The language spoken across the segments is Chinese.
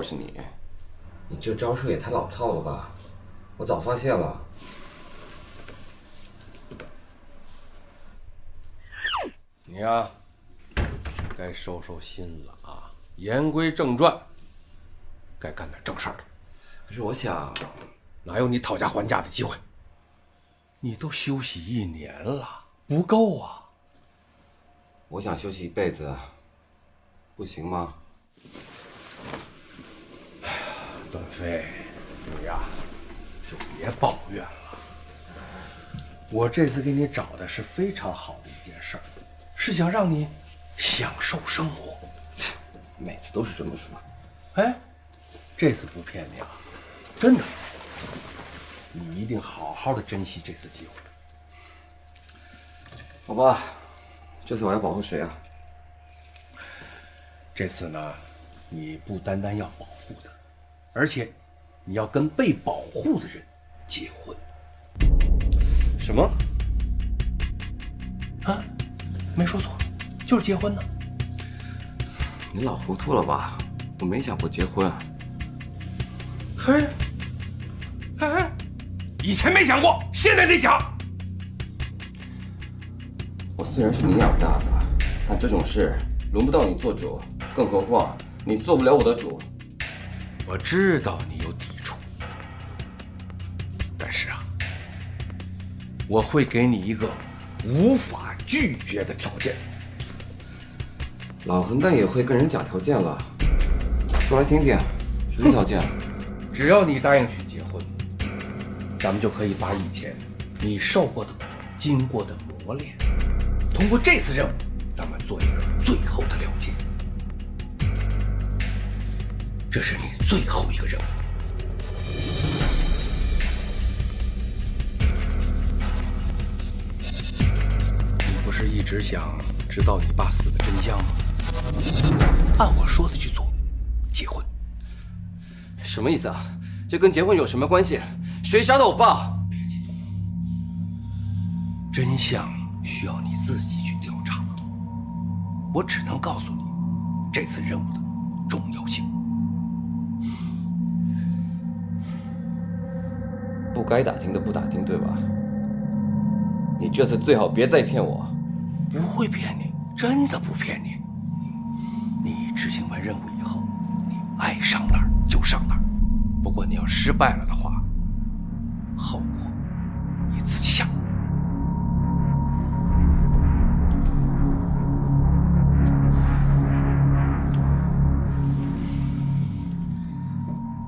是你。你这招数也太老套了吧！我早发现了。你呀，该收收心了啊！言归正传，该干点正事儿了。可是我想，哪有你讨价还价的机会？你都休息1年了，不够啊！我想休息一辈子，不行吗？哎呀，段飞，你呀，就别抱怨了。我这次给你找的是非常好的一件事儿，是想让你享受生活。每次都是这么说。哎，这次不骗你啊，真的。你一定好好的珍惜这次机会。好吧，这次我要保护谁啊？这次呢，你不单单要保护他，而且你要跟被保护的人结婚。什么？啊？没说错，就是结婚呢。你老糊涂了吧？我没想过结婚。嘿，嘿，以前没想过，现在得想。我虽然是你养大的，但这种事轮不到你做主，更何况你做不了我的主。我知道你有抵触，但是啊，我会给你一个无法拒绝的条件。老混蛋也会跟人讲条件了，说来听听，什么条件？只要你答应去结婚，咱们就可以把以前你受过的苦、经过的磨练，通过这次任务，咱们做一个最后的了结。这是你最后一个任务。你不是一直想知道你爸死的真相吗？按我说的去做，结婚。什么意思啊？这跟结婚有什么关系？谁杀的我爸？别激动，真相需要你自己去调查。我只能告诉你这次任务的重要性。不该打听的不打听，对吧？你这次最好别再骗我。不会骗你，真的不骗你。你执行完任务以后，你爱上哪儿就上哪儿。不过你要失败了的话，后果你自己想。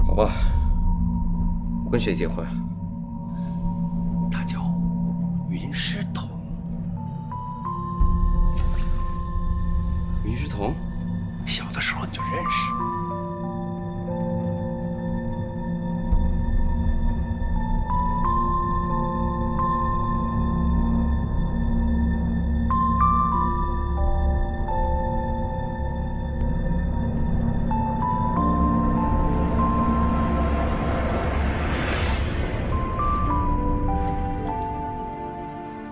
好吧，我跟谁结婚？他叫云诗彤。云诗彤？小的时候你就认识。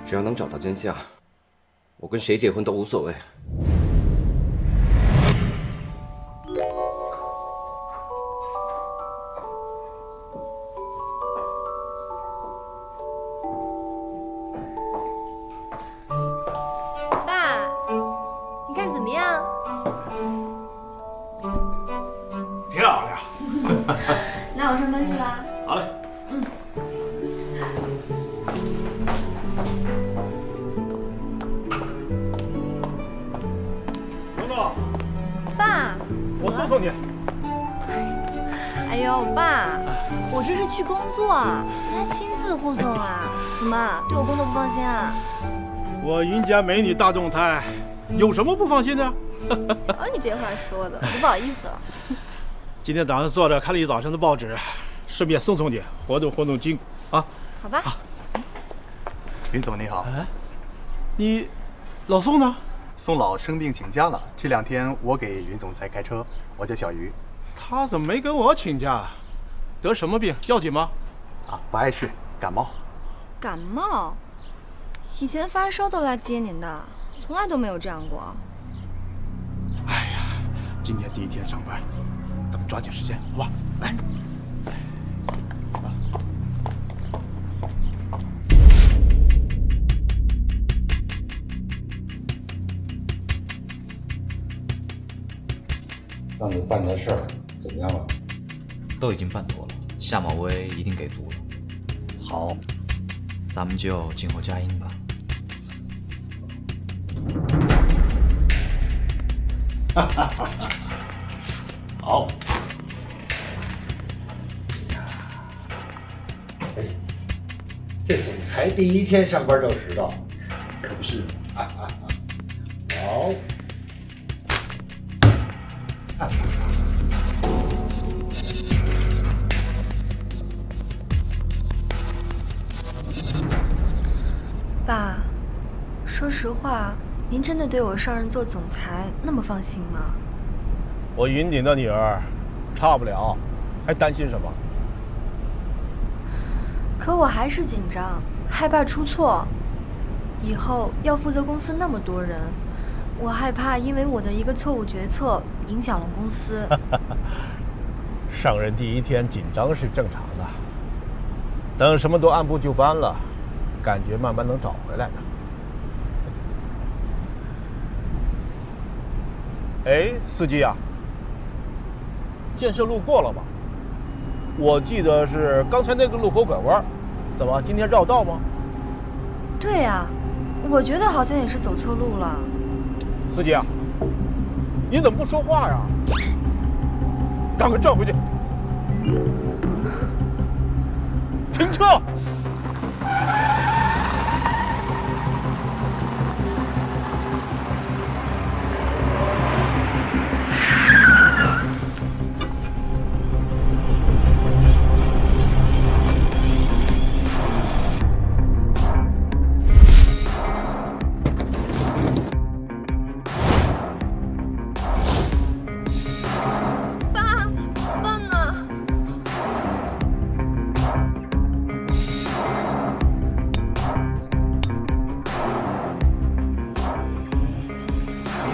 只要能找到真相，我跟谁结婚都无所谓。爸，你看怎么样？挺好的呀。那我上班去啦。好嘞。东东，爸，我送送你。哎呦，爸，我这是去工作啊，你还亲自护送啊？怎么对我工作不放心啊？我云家美女大众菜，有什么不放心的？瞧你这话说的，我都不好意思了。今天早上坐着看了一早上的报纸，顺便送送你，活动活动筋骨啊。好吧。云总你好，你老宋呢？宋老生病请假了，这2天我给云总裁开车。我叫小鱼。他怎么没跟我请假？得什么病？要紧吗？啊，不碍事，感冒。感冒？以前发烧都来接您的，从来都没有这样过。哎呀，今天第一天上班，咱们抓紧时间，好吧？来。让你办的事儿怎么样了？都已经办妥了，夏某威一定给足了。好，咱们就静候佳音吧。哈哈哈哈！好。哎，这总裁第一天上班就迟到，可不是吗？哈哈哈！好。爸，说实话，您真的对我上任做总裁那么放心吗？我云顶的女儿，差不了，还担心什么？可我还是紧张，害怕出错。以后要负责公司那么多人，我害怕因为我的一个错误决策影响了公司。上任第一天紧张是正常的，等什么都按部就班了，感觉慢慢能找回来的。哎，司机啊，建设路过了吧？我记得是刚才那个路口拐弯，怎么今天绕道吗？对呀，我觉得好像也是走错路了。司机啊，你怎么不说话呀？赶快转回去！停车！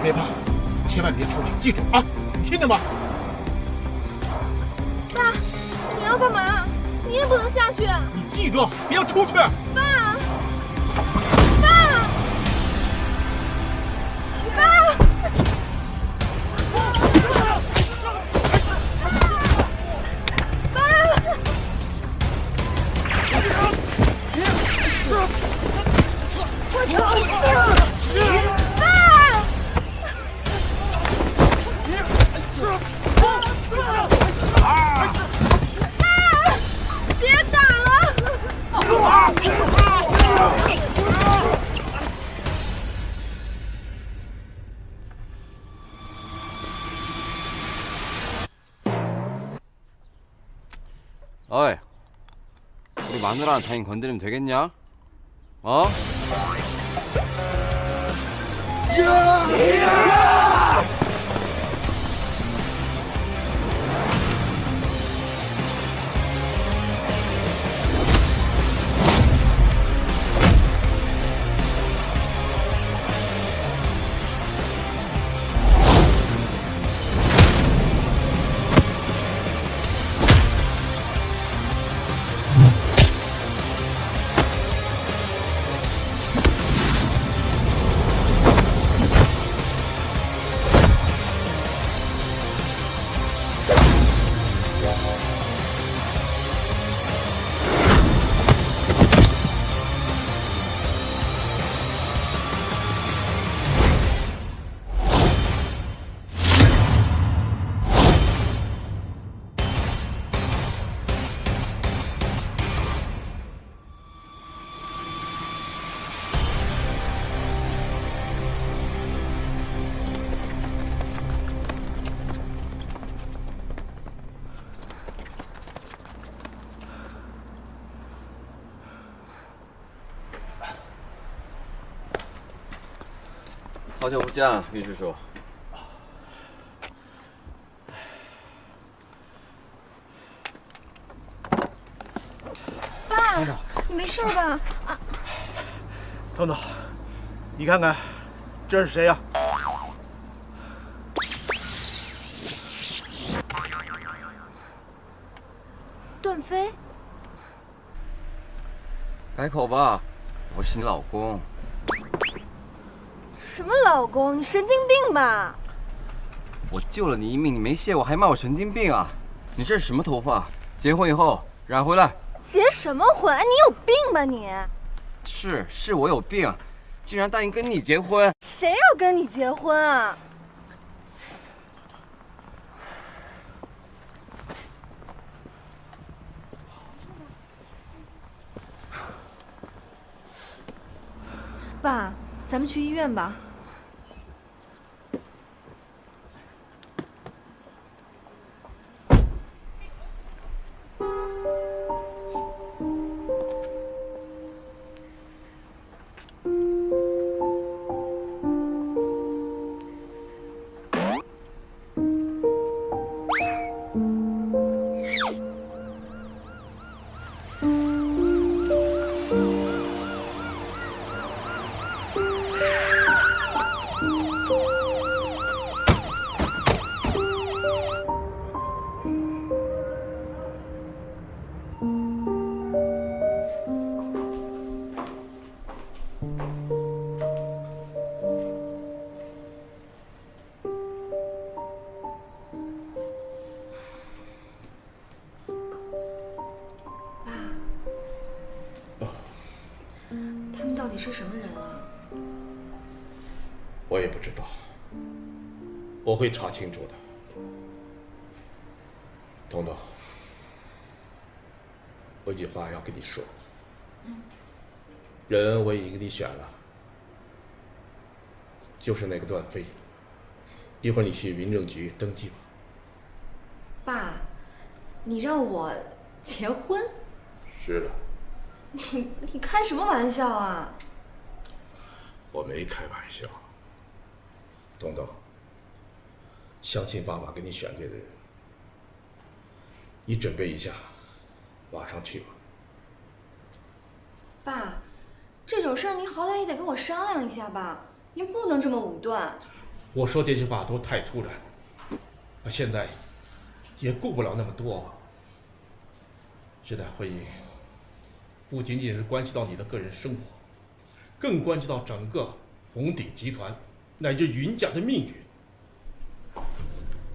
别怕，千万别出去，记住啊！你听见吗？爸，你要干嘛？你也不能下去。你记住，不要出去。爸，爸，爸！어이, 우리 마누라랑 장인 건드리면 되겠냐? 어?好久不见了，于叔叔。爸，你没事吧？啊，等等，你看看，这是谁呀？改口吧，我是你老公。什么老公？你神经病吧？我救了你一命，你没谢我，还骂我神经病啊！你这是什么头发？结婚以后染回来。结什么婚？你有病吧你？是我有病，竟然答应跟你结婚。谁要跟你结婚啊？爸，咱们去医院吧。他们到底是什么人啊？我也不知道，我会查清楚的。彤彤，我有句话要跟你说，人我已经给你选了，就是那个段飞。一会儿你去民政局登记吧。爸，你让我结婚？是的。你开什么玩笑啊？我没开玩笑。东东，相信爸爸给你选对的人，你准备一下，马上去吧。爸，这种事儿您好歹也得跟我商量一下吧，您不能这么武断。我说这句话都太突然，我现在也顾不了那么多。这单婚姻不仅仅是关系到你的个人生活，更关系到整个红鼎集团乃至云家的命运。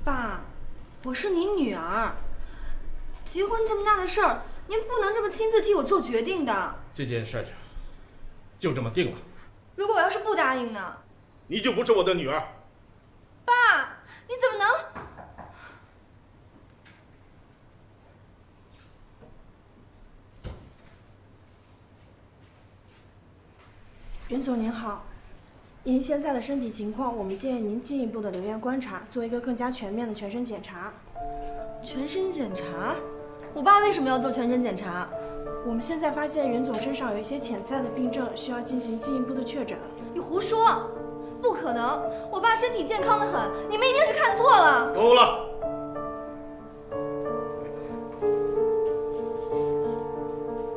爸，我是您女儿，结婚这么大的事儿，您不能这么亲自替我做决定的。这件事就这么定了。如果我要是不答应呢？你就不是我的女儿。爸，你怎么能……袁总您好，您现在的身体情况，我们建议您进一步的留院观察，做一个更加全面的全身检查。全身检查？我爸为什么要做全身检查？我们现在发现袁总身上有一些潜在的病症，需要进行进一步的确诊。你胡说，不可能！我爸身体健康得很，你们一定是看错了。够了！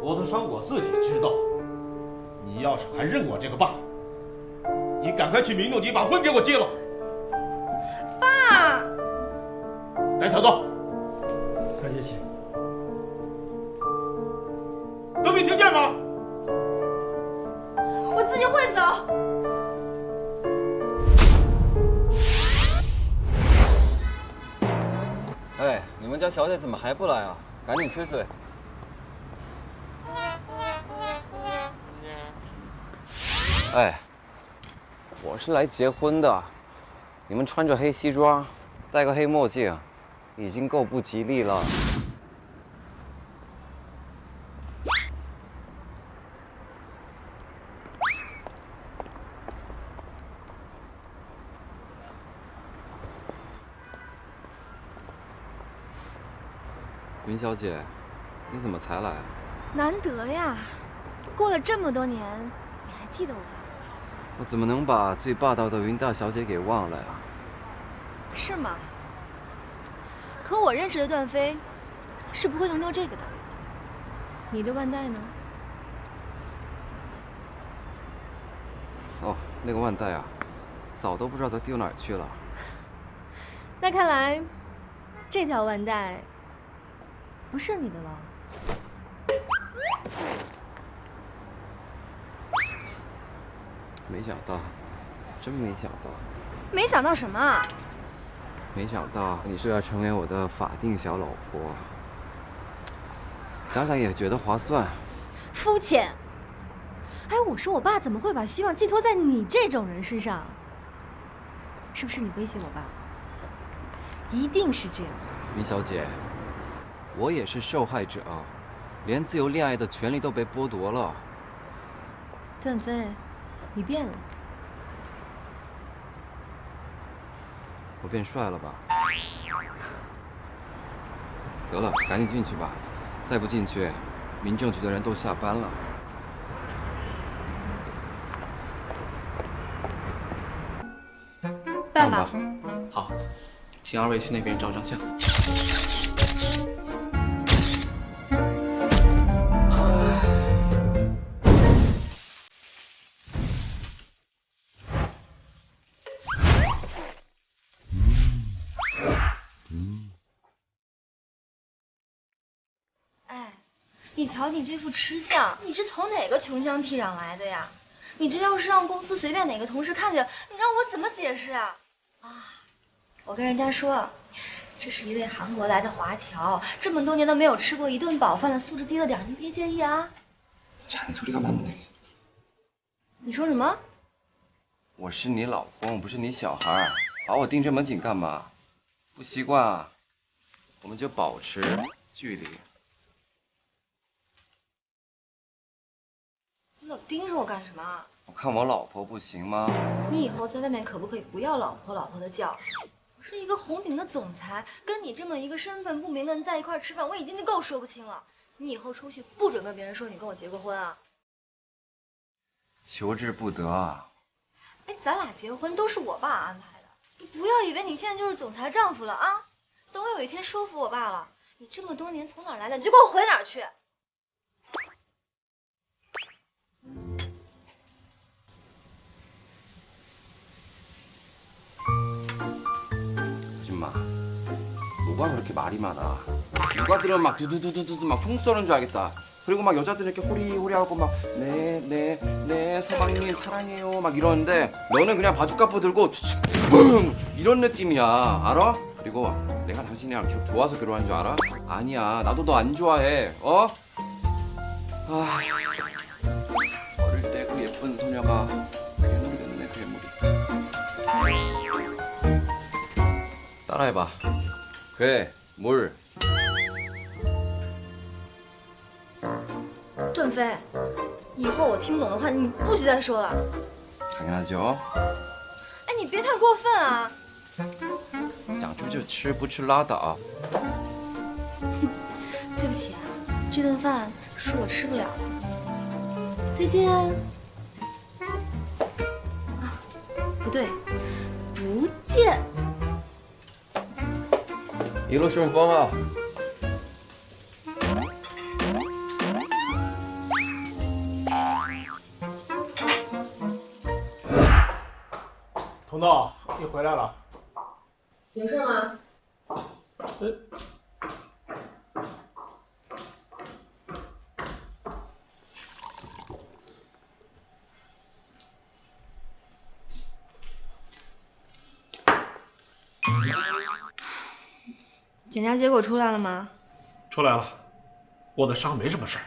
我的伤我自己知道。你要是还认我这个爸，你赶快去民政局把婚给我结了。爸，带他走。小姐，请。都没听见吗？我自己会走。哎，你们家小姐怎么还不来啊？赶紧催催。哎，我是来结婚的，你们穿着黑西装，戴个黑墨镜，已经够不吉利了。云小姐，你怎么才来啊？难得呀，过了这么多年，你还记得我？我怎么能把最霸道的云大小姐给忘了呀？是吗？可我认识的段飞，是不会弄丢这个的。你的腕带呢？哦，那个腕带啊，早都不知道它丢哪儿去了。那看来，这条腕带不是你的了。没想到，真没想到。没想到什么啊？没想到你是要成为我的法定小老婆。想想也觉得划算。肤浅。哎，我说我爸怎么会把希望寄托在你这种人身上？是不是你威胁我爸？一定是这样。米小姐，我也是受害者，连自由恋爱的权利都被剥夺了。段飞，你变了。我变帅了吧？得了，赶紧进去吧，再不进去，民政局的人都下班了。爸爸，好，请二位去那边照张相。哎，你瞧你这副吃相，你是从哪个穷乡僻壤来的呀？你这要是让公司随便哪个同事看见，你让我怎么解释啊？啊，我跟人家说，这是一位韩国来的华侨，这么多年都没有吃过一顿饱饭了，素质低了点，您别介意啊。你说什么？我是你老公，不是你小孩，把我盯这么紧干嘛？不习惯啊？我们就保持距离。你老盯着我干什么？我看我老婆不行吗？你以后在外面可不可以不要老婆老婆的叫？我是一个红顶的总裁，跟你这么一个身份不明的人在一块吃饭，我已经够说不清了。你以后出去不准跟别人说你跟我结过婚啊！求之不得啊！哎，咱俩结婚都是我爸安排的，你不要以为你现在就是总裁丈夫了啊！等我有一天说服我爸了，你这么多年从哪儿来的，你就给我回哪儿去！아줌마, 뭐가 그렇게 말이 많아? 누가 들으면 막 두두두두두 막 총 쏘는 줄 알겠다. 그리고 막 여자들 이렇게 호리호리하고 막 네 서방님 사랑해요 막 이러는데 너는 그냥 바주카포 들고 뿡 이런 느낌이야, 알아? 그리고 내가 당신이랑 좋아서 결혼한 줄 알아? 아니야, 나도 너 안 좋아해, 어? 아, 어릴 때 그 예쁜 소녀가 괴물이 됐네, 괴물이. 따라해봐. 괴물. 段飞，以后我听不懂的话，你不许再说了。 당연하죠. 哎，你别太过分啊！想吃就吃，不吃拉倒。对不起啊，这顿饭是我吃不了的。再见。啊，不对，不见。一路顺风啊！ 彤彤，你回来了。有事吗？检查结果出来了吗？出来了，我的伤没什么事儿。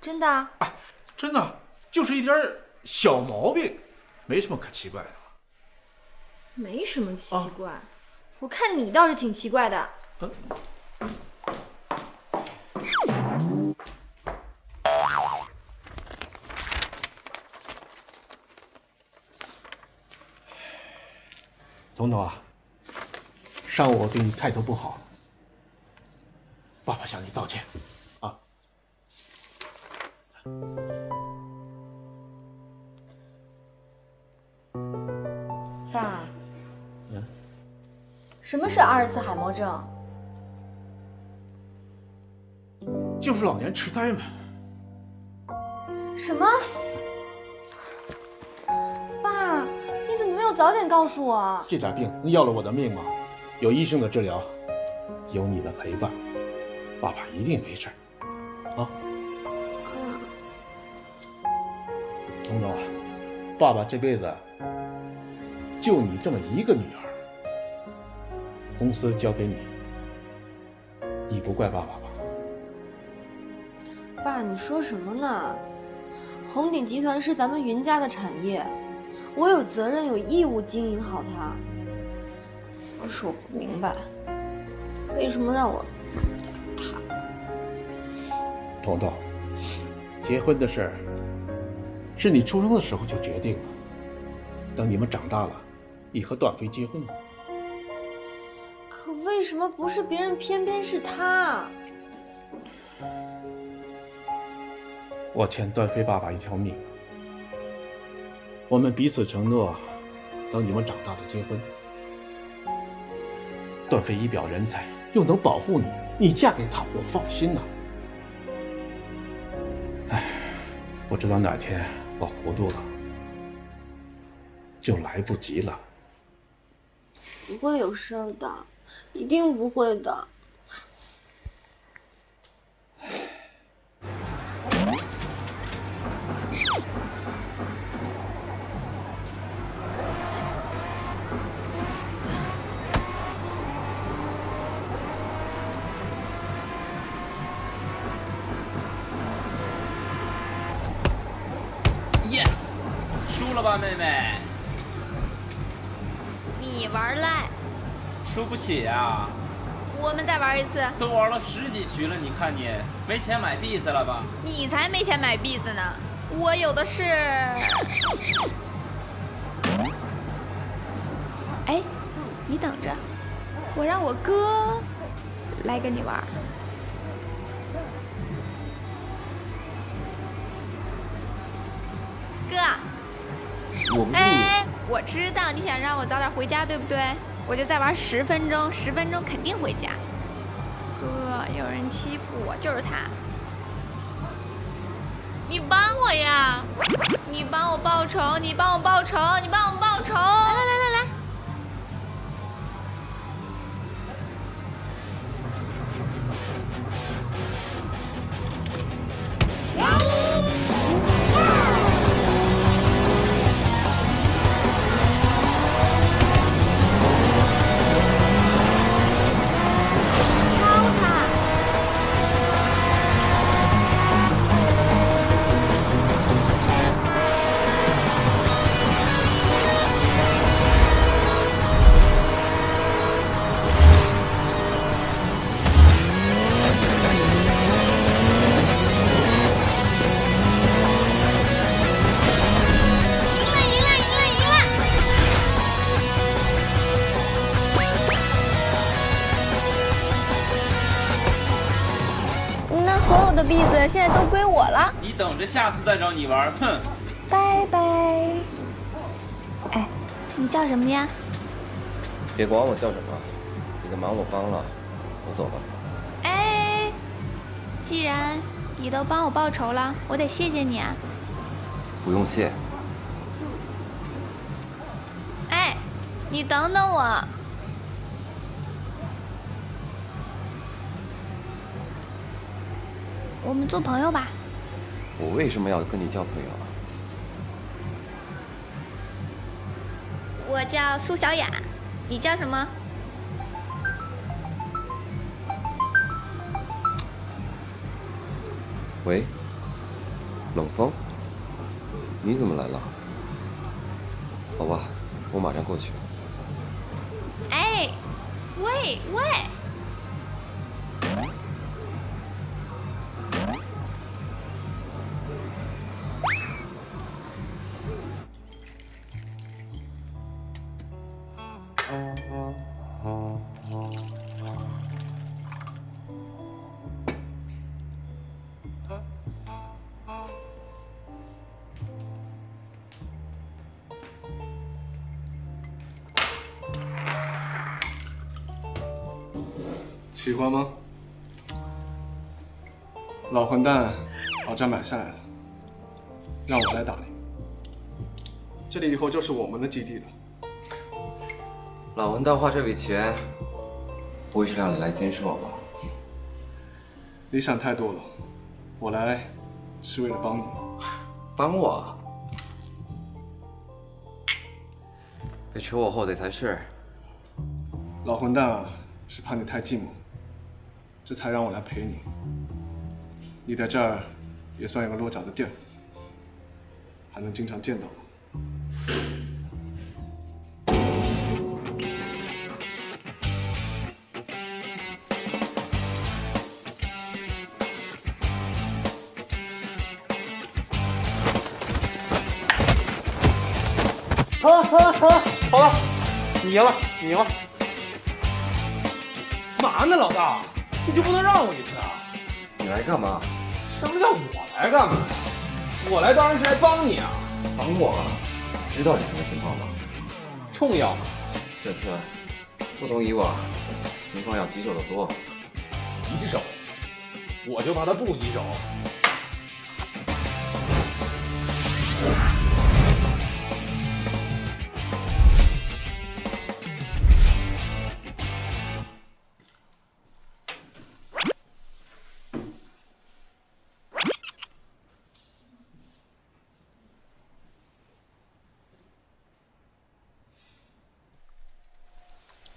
真的？哎，真的，就是一点小毛病，没什么可奇怪的。 没什么奇怪，我看你倒是挺奇怪的。彤彤啊，上午我对你态度不好，爸爸向你道歉，啊。爸。 什么是阿尔茨海默症？就是老年痴呆嘛。什么？爸，你怎么没有早点告诉我？这点病能要了我的命吗？有医生的治疗，有你的陪伴，爸爸一定没事儿。啊。彤彤啊，爸爸这辈子就你这么一个女儿，公司交给你，你不怪爸爸吧？爸，你说什么呢？红鼎集团是咱们云家的产业，我有责任有义务经营好它。可是我不明白，为什么让我他？彤彤，结婚的事儿是你出生的时候就决定了，等你们长大了，你和段飞结婚。可为什么不是别人，偏偏是他？我欠段飞爸爸一条命，我们彼此承诺，等你们长大了结婚。段飞一表人才，又能保护你，你嫁给他我放心呐。唉，不知道哪天我糊涂了，就来不及了。不会有事儿的，一定不会的。Yes， 输了吧，妹妹？你玩赖，输不起啊！我们再玩一次。都玩了10几局了，你看你没钱买币子了吧？你才没钱买币子呢，我有的是。哎，你等着，我让我哥来跟你玩。哥，哎，我知道你想让我早点回家，对不对？我就再玩10分钟，10分钟肯定回家。哥，有人欺负我，就是他。你帮我呀！你帮我报仇！你帮我报仇！你帮我报仇！来！所有的币子现在都归我了。你等着下次再找你玩，哼！拜拜。哎，你叫什么呀？别管我叫什么，你的忙我帮了，我走了。哎，既然你都帮我报仇了，我得谢谢你啊。不用谢。哎，你等等我。我们做朋友吧。我为什么要跟你交朋友啊？我叫苏小雅，你叫什么？喂，冷风，你怎么来了？好吧，我马上过去。哎，喂！喜欢吗？老混蛋，把站买下来了，让我来打你。这里以后就是我们的基地了。老混蛋花这笔钱，不会是让你来监视我吧？你想太多了，我来是为了帮你。帮我？得求我后嘴才是。老混蛋啊，是怕你太寂寞，这才让我来陪你。你在这儿也算有个落脚的地儿，还能经常见到我。好了，你赢了，你赢了。嘛呢，老大？你就不能让我一次啊？你来干嘛？什么叫我来干嘛呀？我来当然是来帮你啊。帮我？知道是什么情况吗？重要吗？这次不同以往，情况要棘手得多。棘手？我就怕他不棘手。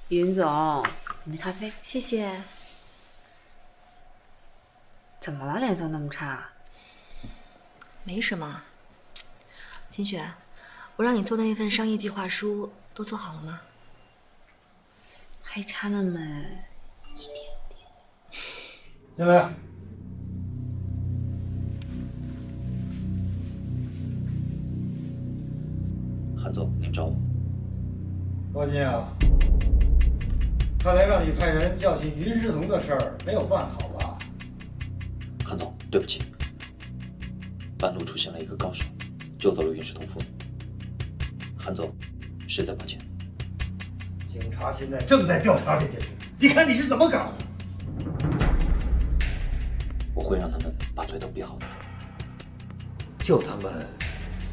云总，你的咖啡。谢谢。怎么了？脸色那么差？没什么。秦雪，我让你做的那份商业计划书都做好了吗？还差那么一点点。进来。韩总，您找我。高进啊，看来让你派人教训云师彤的事儿没有办好吧？韩总，对不起，半路出现了一个高手，救走了云师彤夫人。韩总，实在抱歉。警察现在正在调查这件事，你看你是怎么搞的？我会让他们把嘴都闭好的。就他们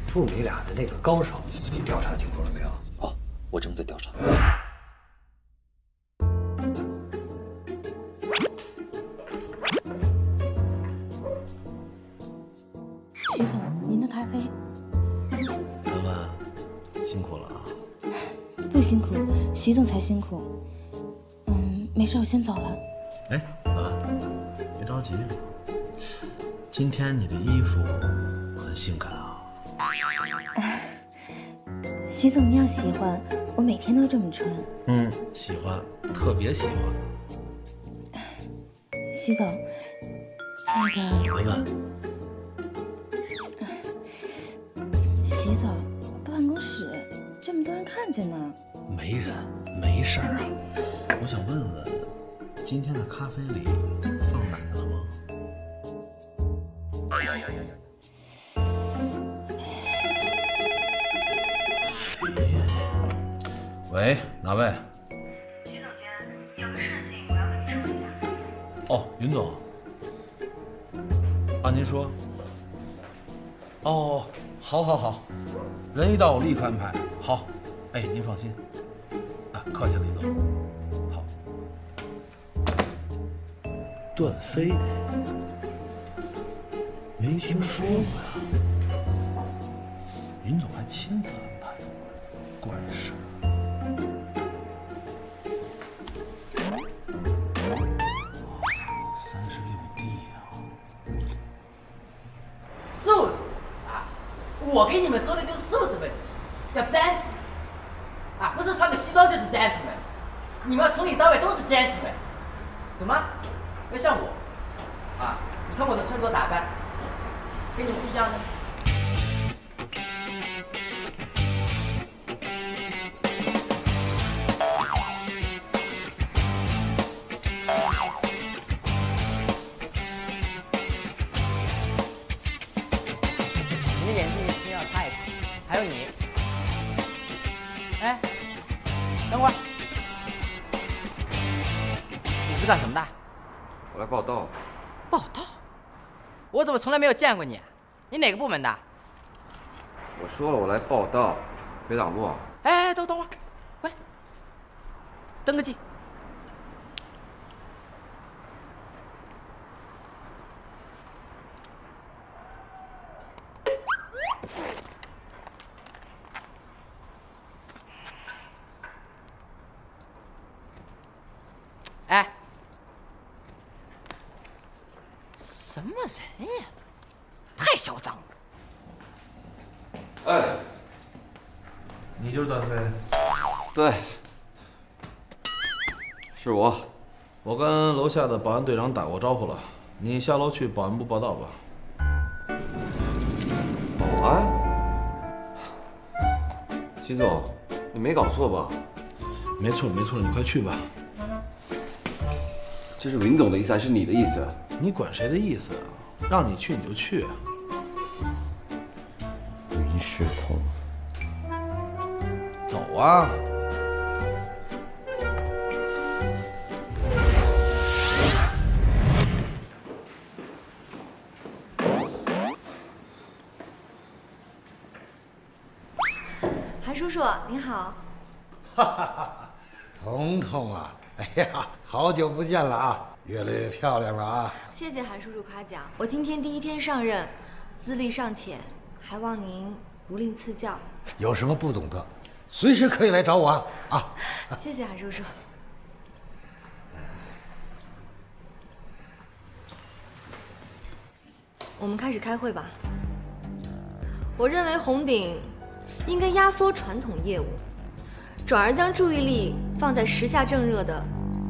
父女俩的那个高手，你调查清楚了没有？哦，我正在调查。徐总，您的咖啡。文文，辛苦了啊。不辛苦，徐总才辛苦。没事，我先走了。哎，文文，别着急，今天你的衣服很性感啊。徐总，您要喜欢，我每天都这么穿。喜欢，特别喜欢。徐总，这个文文，徐总，办公室这么多人看着呢。没人，没事儿啊。我想问问，今天的咖啡里放奶了吗？喂，哪位？徐总监，有个事情我要跟你说一下。哦，云总。啊，您说。哦，好，好，好，人一到我立刻安排。好，哎，您放心。啊，客气了，云总。好。段飞，没听说过呀。云总还亲自安排，怪事儿。素质啊！我给你们说的就是素质问题，要 gentleman 啊，不是穿个西装就是 gentleman， 你们要从里到外都是 gentleman， 懂吗？要像我啊，你看我的穿着打扮，跟你们是一样的。你的眼睛一定要擦一擦，还有你，哎，等会儿，你是干什么的？我来报道。报道？我怎么从来没有见过你？你哪个部门的？我说了，我来报道，别挡路。哎，等会儿，过来，登个记。人呀？太嚣张了！哎，你就是段飞？对，是我。我跟楼下的保安队长打过招呼了，你下楼去保安部报到吧。保安？齐总，你没搞错吧？没错没错，你快去吧。这是云总的意思还是你的意思？你管谁的意思啊？让你去你就去。云世彤，走啊！韩叔叔您好。彤彤啊，哎呀，好久不见了啊，越来越漂亮了啊！谢谢韩叔叔夸奖，我今天第一天上任，资历尚浅，还望您不吝赐教。有什么不懂的，随时可以来找我啊！啊，谢谢韩叔叔。我们开始开会吧。我认为红鼎应该压缩传统业务，转而将注意力放在时下正热的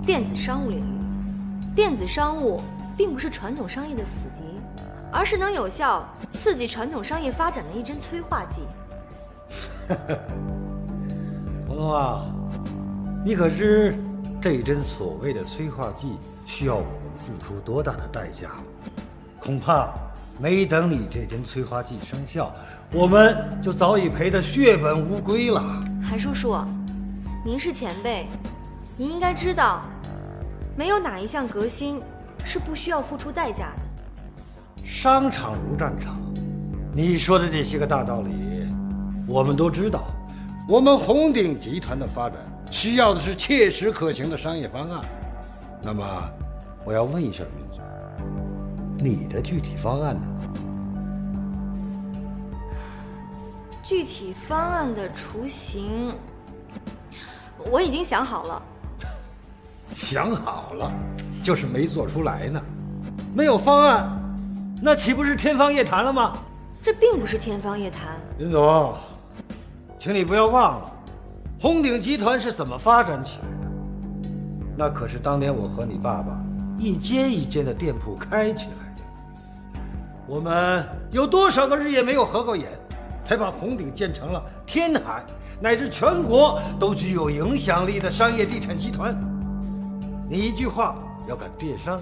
电子商务领域。电子商务并不是传统商业的死敌，而是能有效刺激传统商业发展的一针催化剂。彤彤啊，你可知这一针所谓的催化剂需要我们付出多大的代价？恐怕没等你这针催化剂生效，我们就早已赔得血本无归了。韩叔叔，您是前辈，您应该知道，没有哪一项革新是不需要付出代价的。商场如战场，你说的这些个大道理，我们都知道。我们红鼎集团的发展需要的是切实可行的商业方案。那么，我要问一下明总，你的具体方案呢？具体方案的雏形，我已经想好了。想好了，就是没做出来呢。没有方案，那岂不是天方夜谭了吗？这并不是天方夜谭。林总，请你不要忘了，红鼎集团是怎么发展起来的？那可是当年我和你爸爸一间一间的店铺开起来的。我们有多少个日夜没有合过眼，才把红鼎建成了天海乃至全国都具有影响力的商业地产集团。你一句话要敢变商，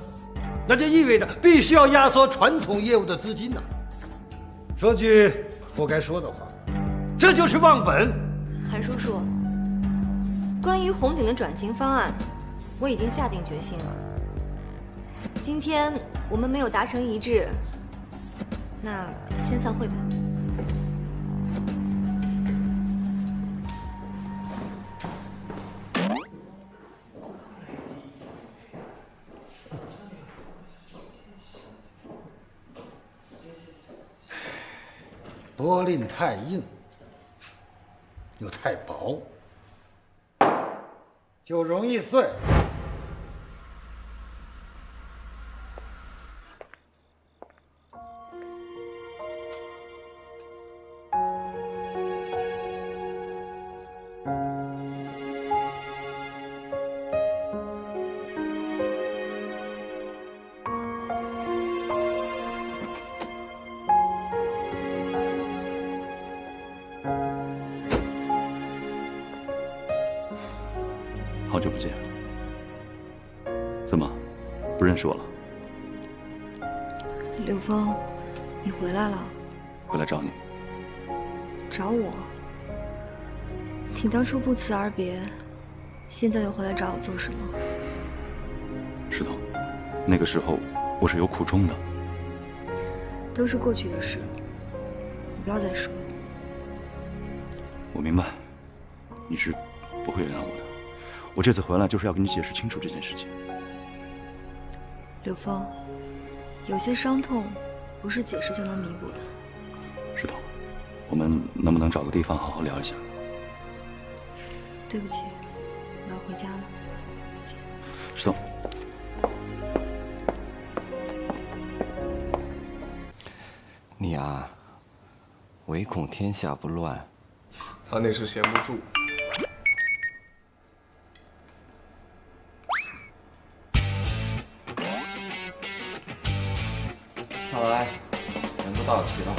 那就意味着必须要压缩传统业务的资金呐。说句不该说的话，这就是忘本。韩叔叔，关于红鼎的转型方案，我已经下定决心了。今天我们没有达成一致，那先散会吧。玻璃太硬，又太薄，就容易碎。好久不见，怎么不认识我了？刘峰，你回来了？回来找你。找我？你当初不辞而别，现在又回来找我做什么？石头，那个时候我是有苦衷的。都是过去的事，你不要再说。我明白，你是不会原谅我的。我这次回来就是要跟你解释清楚这件事情。刘峰，有些伤痛不是解释就能弥补的。石头，我们能不能找个地方好好聊一下？对不起，我要回家了。再见。石头。你啊，唯恐天下不乱。他那是闲不住。看来人都到齐了。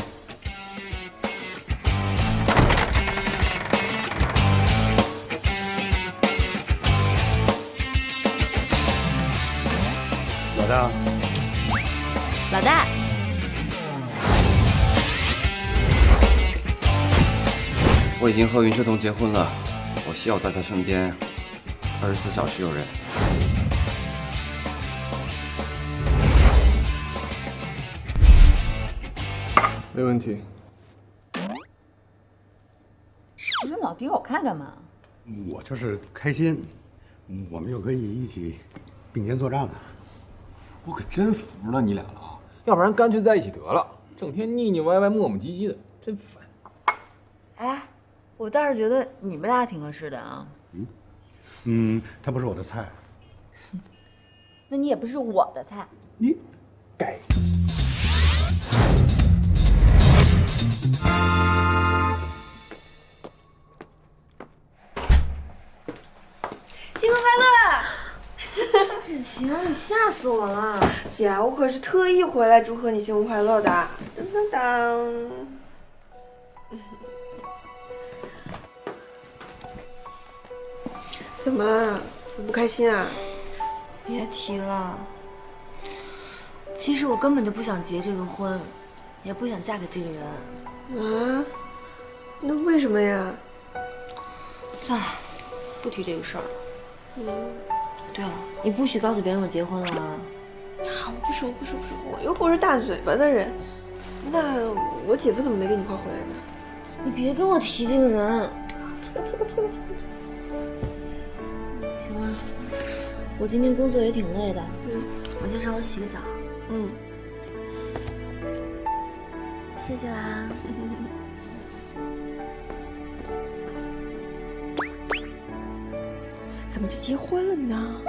老大，老大，我已经和云世彤结婚了，我需要在他身边，24小时有人。没问题。不是老盯我看干嘛？我就是开心，我们就可以一起并肩作战了。我可真服了你俩了啊！要不然干脆在一起得了，整天腻腻歪歪、磨磨唧唧的，真烦。哎，我倒是觉得你们俩挺合适的啊。他不是我的菜。那你也不是我的菜。你该。新婚快乐！芷晴，你吓死我了！姐，我可是特意回来祝贺你新婚快乐的。当当当！怎么了？你不开心啊？别提了。其实我根本就不想结这个婚，也不想嫁给这个人。啊？那为什么呀？算了，不提这个事儿了。对了，你不许告诉别人我结婚了啊！我不说，我又不是大嘴巴的人。那我姐夫怎么没跟你一块回来呢？你别跟我提这个人。错了。行了，我今天工作也挺累的，我先上楼洗个澡。谢谢啦。怎么就结婚了呢？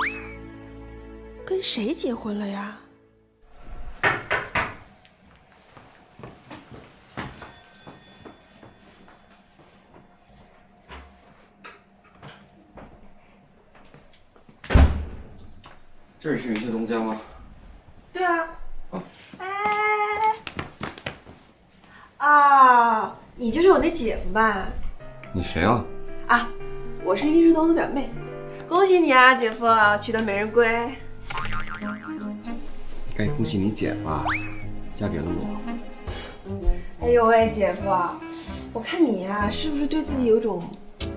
跟谁结婚了呀？这里是云世彤家吗？对啊。啊，你就是我那姐夫吧？你谁啊？啊，我是云世彤的表妹。恭喜你啊，姐夫娶到美人归。该恭喜你姐吧，嫁给了我。哎呦喂，姐夫，我看你呀，是不是对自己有种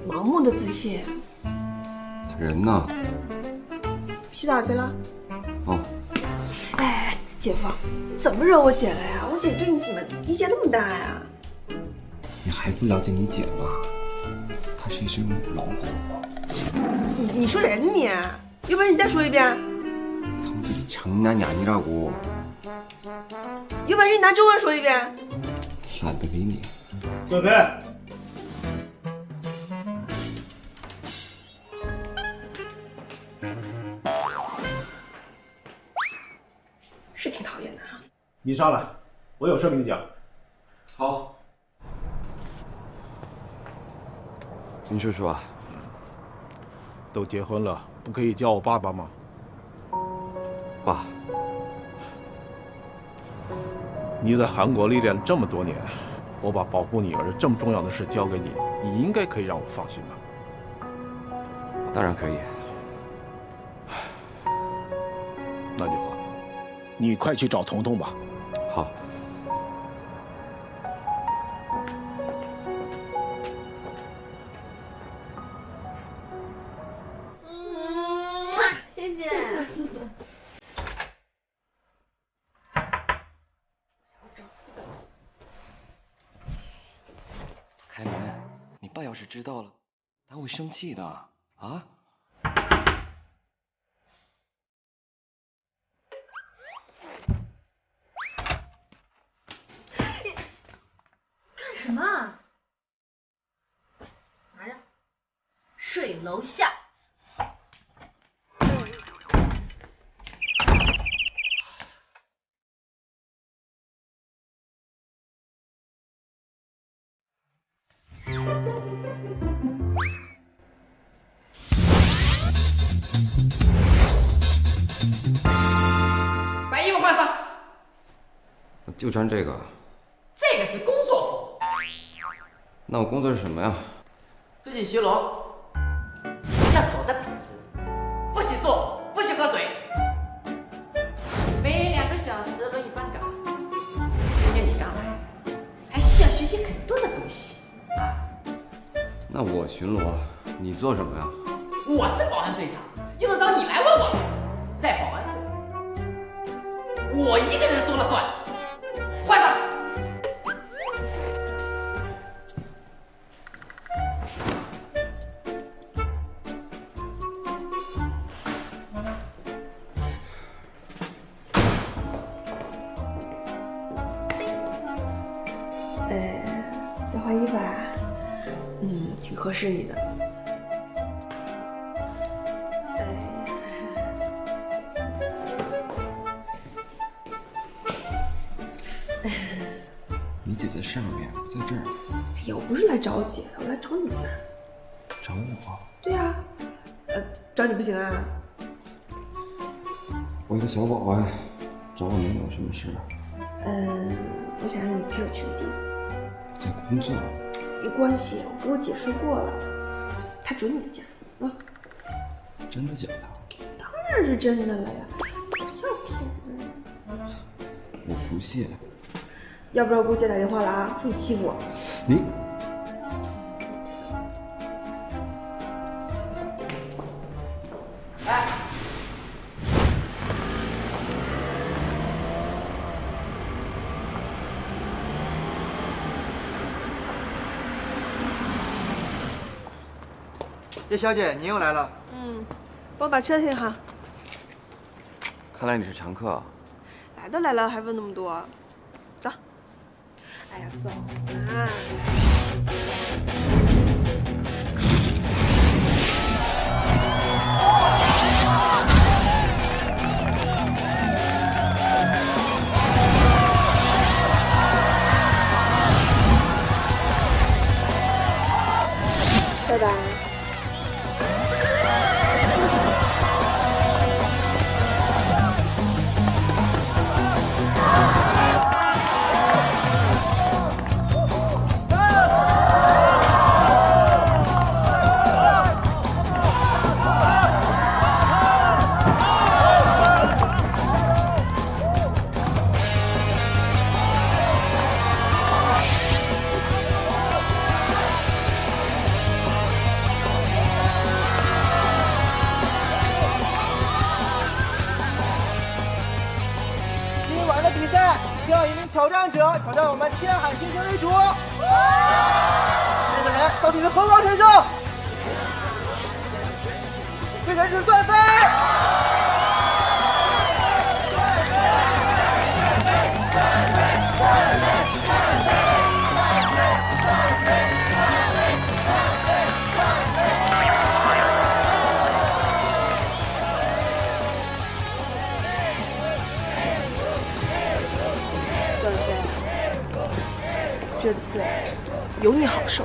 盲目的自信？人呢？洗澡去了。哦。哎，姐夫，你怎么惹我姐了呀？我姐对你怎么意见那么大呀？你还不了解你姐吗？她是一只母老虎。你说人呢你？有本事你再说一遍。성질이 장난이 아니라고. 有本事你拿中文说一遍。懒得理你。准备。是挺讨厌的哈。你上来，我有事跟你讲。好。林叔叔啊，都结婚了，不可以叫我爸爸吗？爸，你在韩国历练这么多年，我把保护女儿这么重要的事交给你，你应该可以让我放心吧？当然可以。那就好，你快去找彤彤吧。好。谢谢。开门！你爸要是知道了，他会生气的啊！干什么？拿着，睡楼下。换上。就穿这个。这个是工作服。那我工作是什么呀？最近巡逻，要走得笔直，不许坐，不许喝水，每2个小时轮一班岗。今天你刚来，还需要学习很多的东西啊。那我巡逻，你做什么呀？我是保安队长，用得着你来问我？在保安队，我一个人说了算。换上。再换衣服啊？挺合适你的。你姐在上面，不在这儿。哎呀，我不是来找姐，我来找你。找我？对呀，找你不行啊？我一个小保安，找我能有什么事？我想让你陪我去个地方。在工作。没关系，我跟我姐说过了，她准你的假啊。真的假的？当然是真的了呀，不像骗人。我不信。要不然我给我姐打电话了啊，说你欺负我。你。叶小姐，您又来了。帮我把车停好。看来你是常客啊。来都来了，还问那么多？走。哎呀，走啊！拜拜。挑战者挑战我们天海星星为主，这个人到底是何方神圣？这人是段飞。这次有你好受。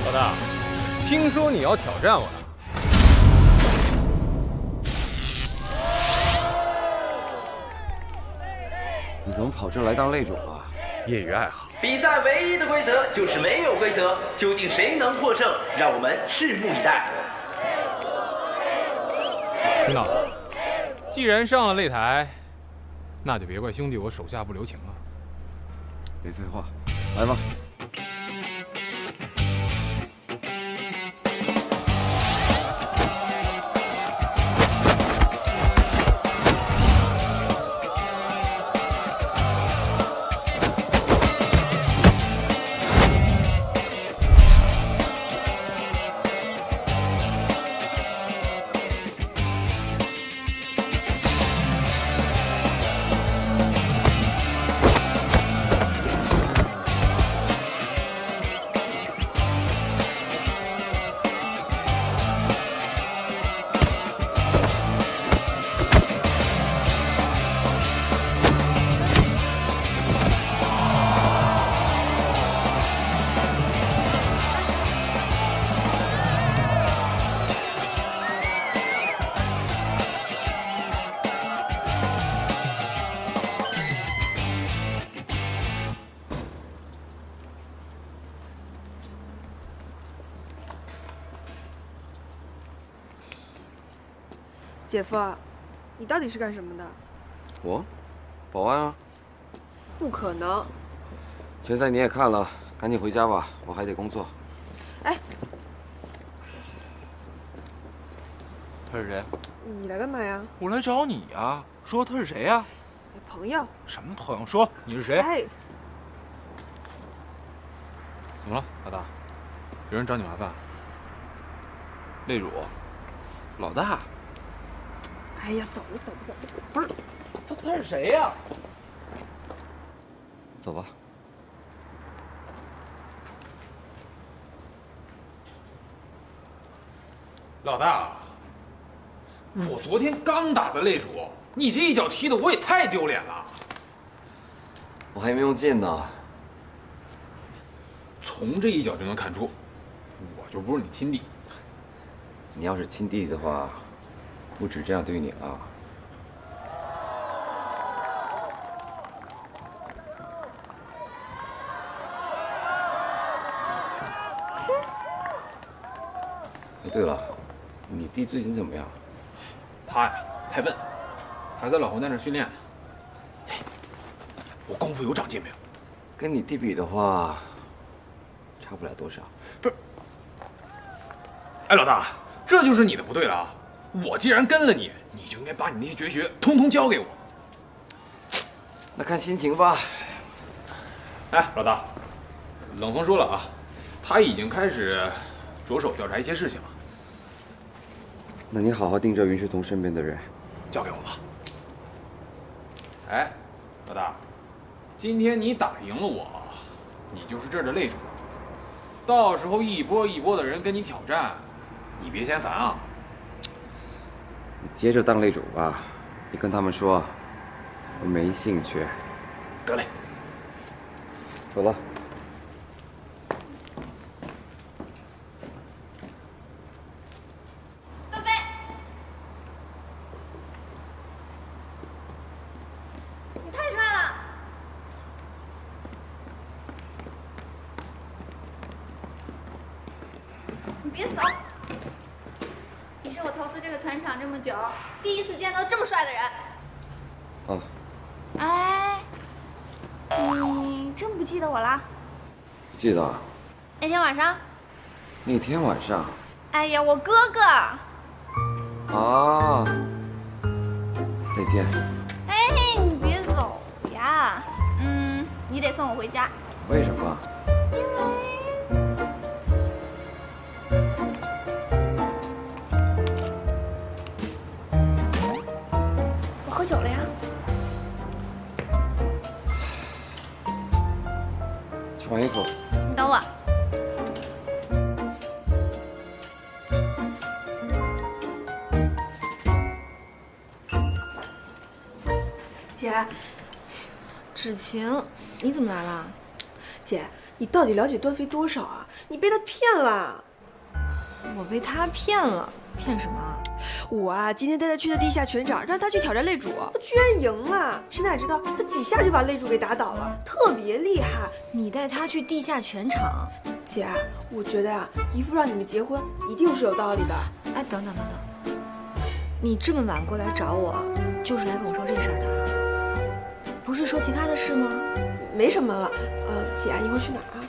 老大，听说你要挑战我呀？你怎么跑这来当擂主了？业余爱好。比赛唯一的规则就是没有规则，究竟谁能获胜？让我们拭目以待。领导，既然上了擂台，那就别怪兄弟我手下不留情了。别废话，来吧。姐夫，你到底是干什么的？我，保安啊。不可能。拳赛你也看了，赶紧回家吧，我还得工作。哎，他是谁？你来干嘛呀？我来找你啊。说他是谁呀？朋友。什么朋友？说你是谁？哎，怎么了，老大？有人找你麻烦？泪乳，老大。哎呀，走，不是，他是谁呀？走吧。老大，我昨天刚打的擂主，你这一脚踢的我也太丢脸了。我还没用劲呢。从这一脚就能看出，我就不是你亲弟。你要是亲弟弟的话，不止这样对你了。哎，对了，你弟最近怎么样？他呀，太笨，还在老混蛋那训练呢。我功夫有长进没有？跟你弟比的话，差不了多少。不是，哎，老大，这就是你的不对了啊！我既然跟了你，你就应该把你那些绝学通通教给我。那看心情吧。哎，老大，冷风说了啊，他已经开始着手调查一些事情了。那你好好盯着云学彤身边的人，交给我吧。哎，老大，今天你打赢了我，你就是这儿的擂主。到时候一波一波的人跟你挑战，你别嫌烦啊。你接着当擂主吧，你跟他们说，我没兴趣。得嘞，走了。别走！你是我投资这个船厂这么久，第一次见到这么帅的人。哦。哎，你真不记得我啦？不记得。那天晚上？那天晚上。哎呀，我哥哥。啊！再见。哎，你别走呀。你得送我回家。为什么？因为。喝酒了呀？去换衣服。你等我。姐，芷晴，你怎么来了？姐，你到底了解段飞多少啊？你被他骗了。我被他骗了？骗什么？我啊，今天带他去的地下拳场，让他去挑战擂主，他居然赢了。谁哪知道他几下就把擂主给打倒了，特别厉害。你带他去地下拳场？姐，我觉得啊，姨父让你们结婚一定是有道理的。哎，等等，你这么晚过来找我，就是来跟我说这事儿的？不是说其他的事吗？没什么了。姐，一会儿去哪儿啊？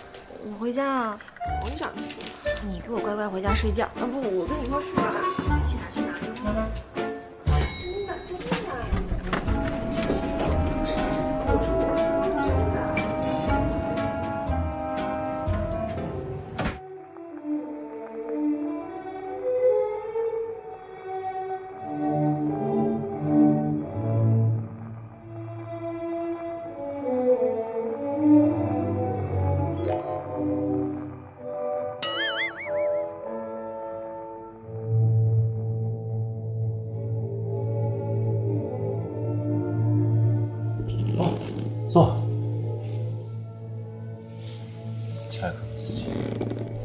我回家啊。我想去。你给我乖乖回家睡觉。不，我跟你一块儿去吧。去哪？真的。坐。恰克斯基，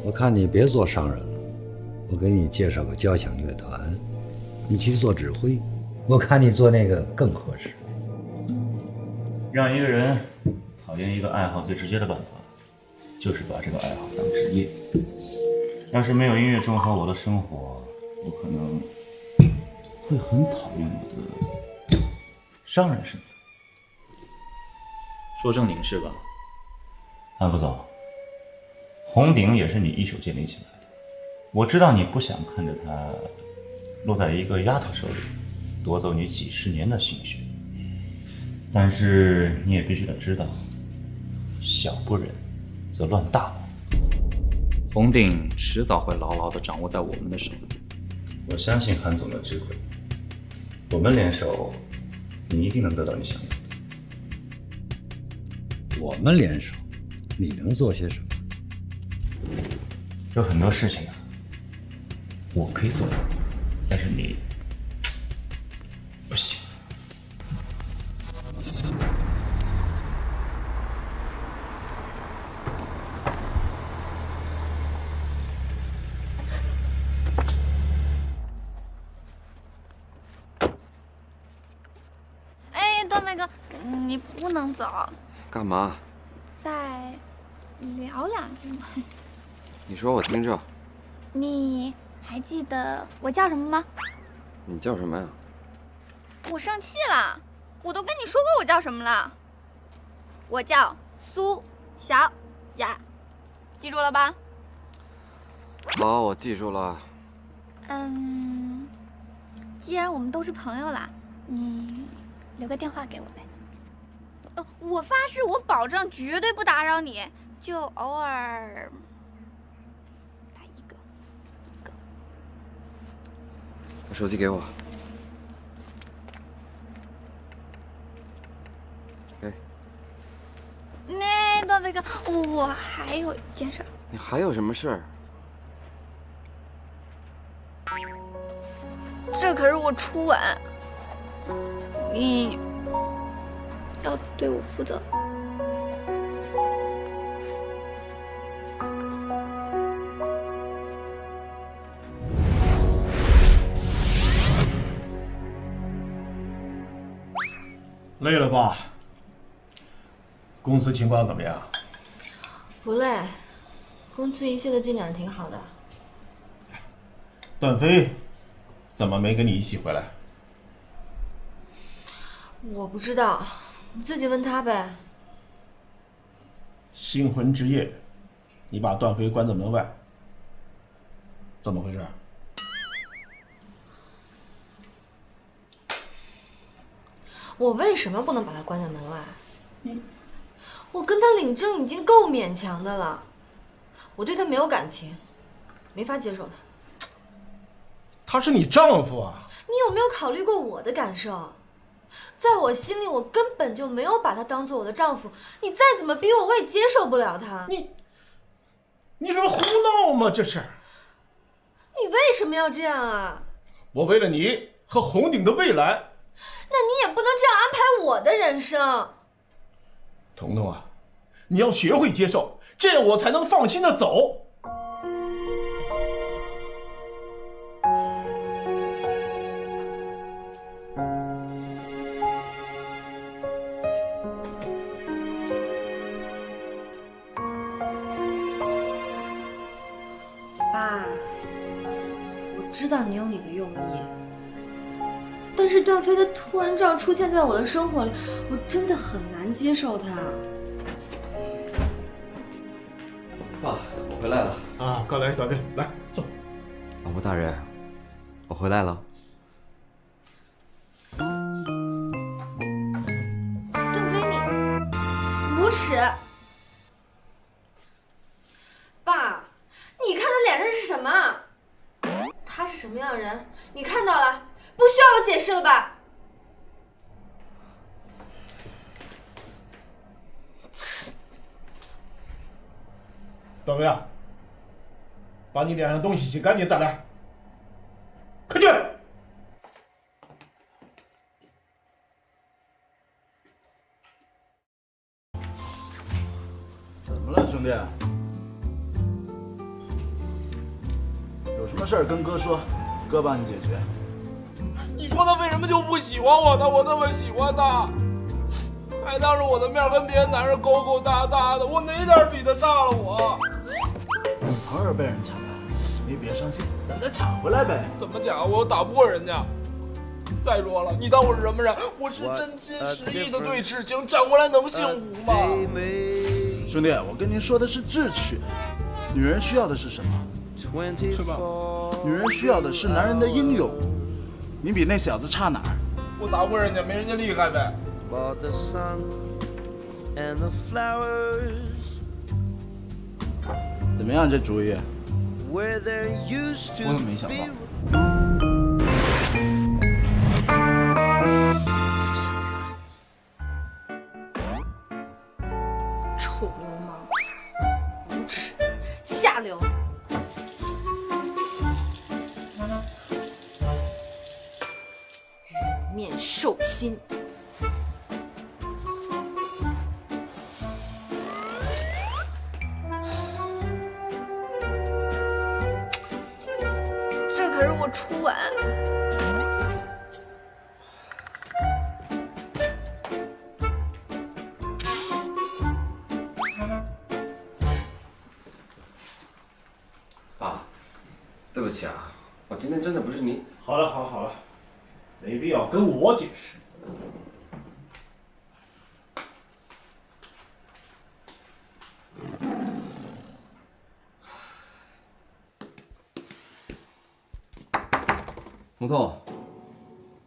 我看你别做商人了，我给你介绍个交响乐团，你去做指挥，我看你做那个更合适。让一个人讨厌一个爱好最直接的办法，就是把这个爱好当职业。要是没有音乐中和我的生活，我可能会很讨厌我的商人身份。说正经事吧，韩副总，红鼎也是你一手建立起来的。我知道你不想看着它落在一个丫头手里，夺走你几十年的心血，但是你也必须得知道，小不忍则乱大谋。红鼎迟早会牢牢地掌握在我们的手里。我相信韩总的智慧，我们联手，你一定能得到你想要的。我们联手，你能做些什么？有很多事情啊，我可以做到，但是你不行。哎，段飞哥，你不能走。干嘛？再聊两句嘛。你说我听着。你还记得我叫什么吗？你叫什么呀？我生气了，我都跟你说过我叫什么了。我叫苏小雅，记住了吧？好，我记住了。既然我们都是朋友啦，你留个电话给我呗。我发誓，我保证绝对不打扰你，就偶尔打一个。把手机给我。给。那段飞哥，我还有一件事。你还有什么事儿？这可是我初吻，你要对我负责。累了吧？公司情况怎么样？不累，公司一切的进展挺好的。段飞怎么没跟你一起回来？我不知道，你自己问他呗。新婚之夜，你把段飞关在门外，怎么回事？我为什么不能把他关在门外？我跟他领证已经够勉强的了，我对他没有感情，没法接受他。他是你丈夫啊！你有没有考虑过我的感受？在我心里，我根本就没有把他当做我的丈夫。你再怎么逼我，我也接受不了他。你是胡闹吗？这是。你为什么要这样啊？我为了你和红鼎的未来。那你也不能这样安排我的人生。彤彤啊，你要学会接受，这样我才能放心的走。爸，我知道你有你的用意。但是段飞他突然这样出现在我的生活里，我真的很难接受他。爸，我回来了啊！快来，段飞，来坐。老婆大人，我回来了。段飞，你无耻！爸，你看他脸上是什么？他是什么样的人？你看到了。不需要我解释了吧？段飞啊，把你脸上东西洗干净再来，快去！怎么了，兄弟？有什么事儿跟哥说，哥帮你解决。你说他为什么就不喜欢我呢？我那么喜欢他，还当着我的面跟别的男人勾勾搭搭的，我哪点比得上了我？女朋友被人抢了，你别伤心，咱再抢回来呗。怎么讲？我打不过人家。再说了，你当我是什么人？我是真心实意的对痴情，抢过来能幸福吗？兄弟，我跟您说的是智取，女人需要的是什么？是吧？女人需要的是男人的英勇。你比那小子差哪儿？我打过人家，没人家厉害呗。怎么样，这主意？我也没想到。臭流氓，无耻，下流。人面兽心。这可是我初吻。爸，对不起啊，我今天真的不是你。好了好了好了，没必要跟我解释。红豆，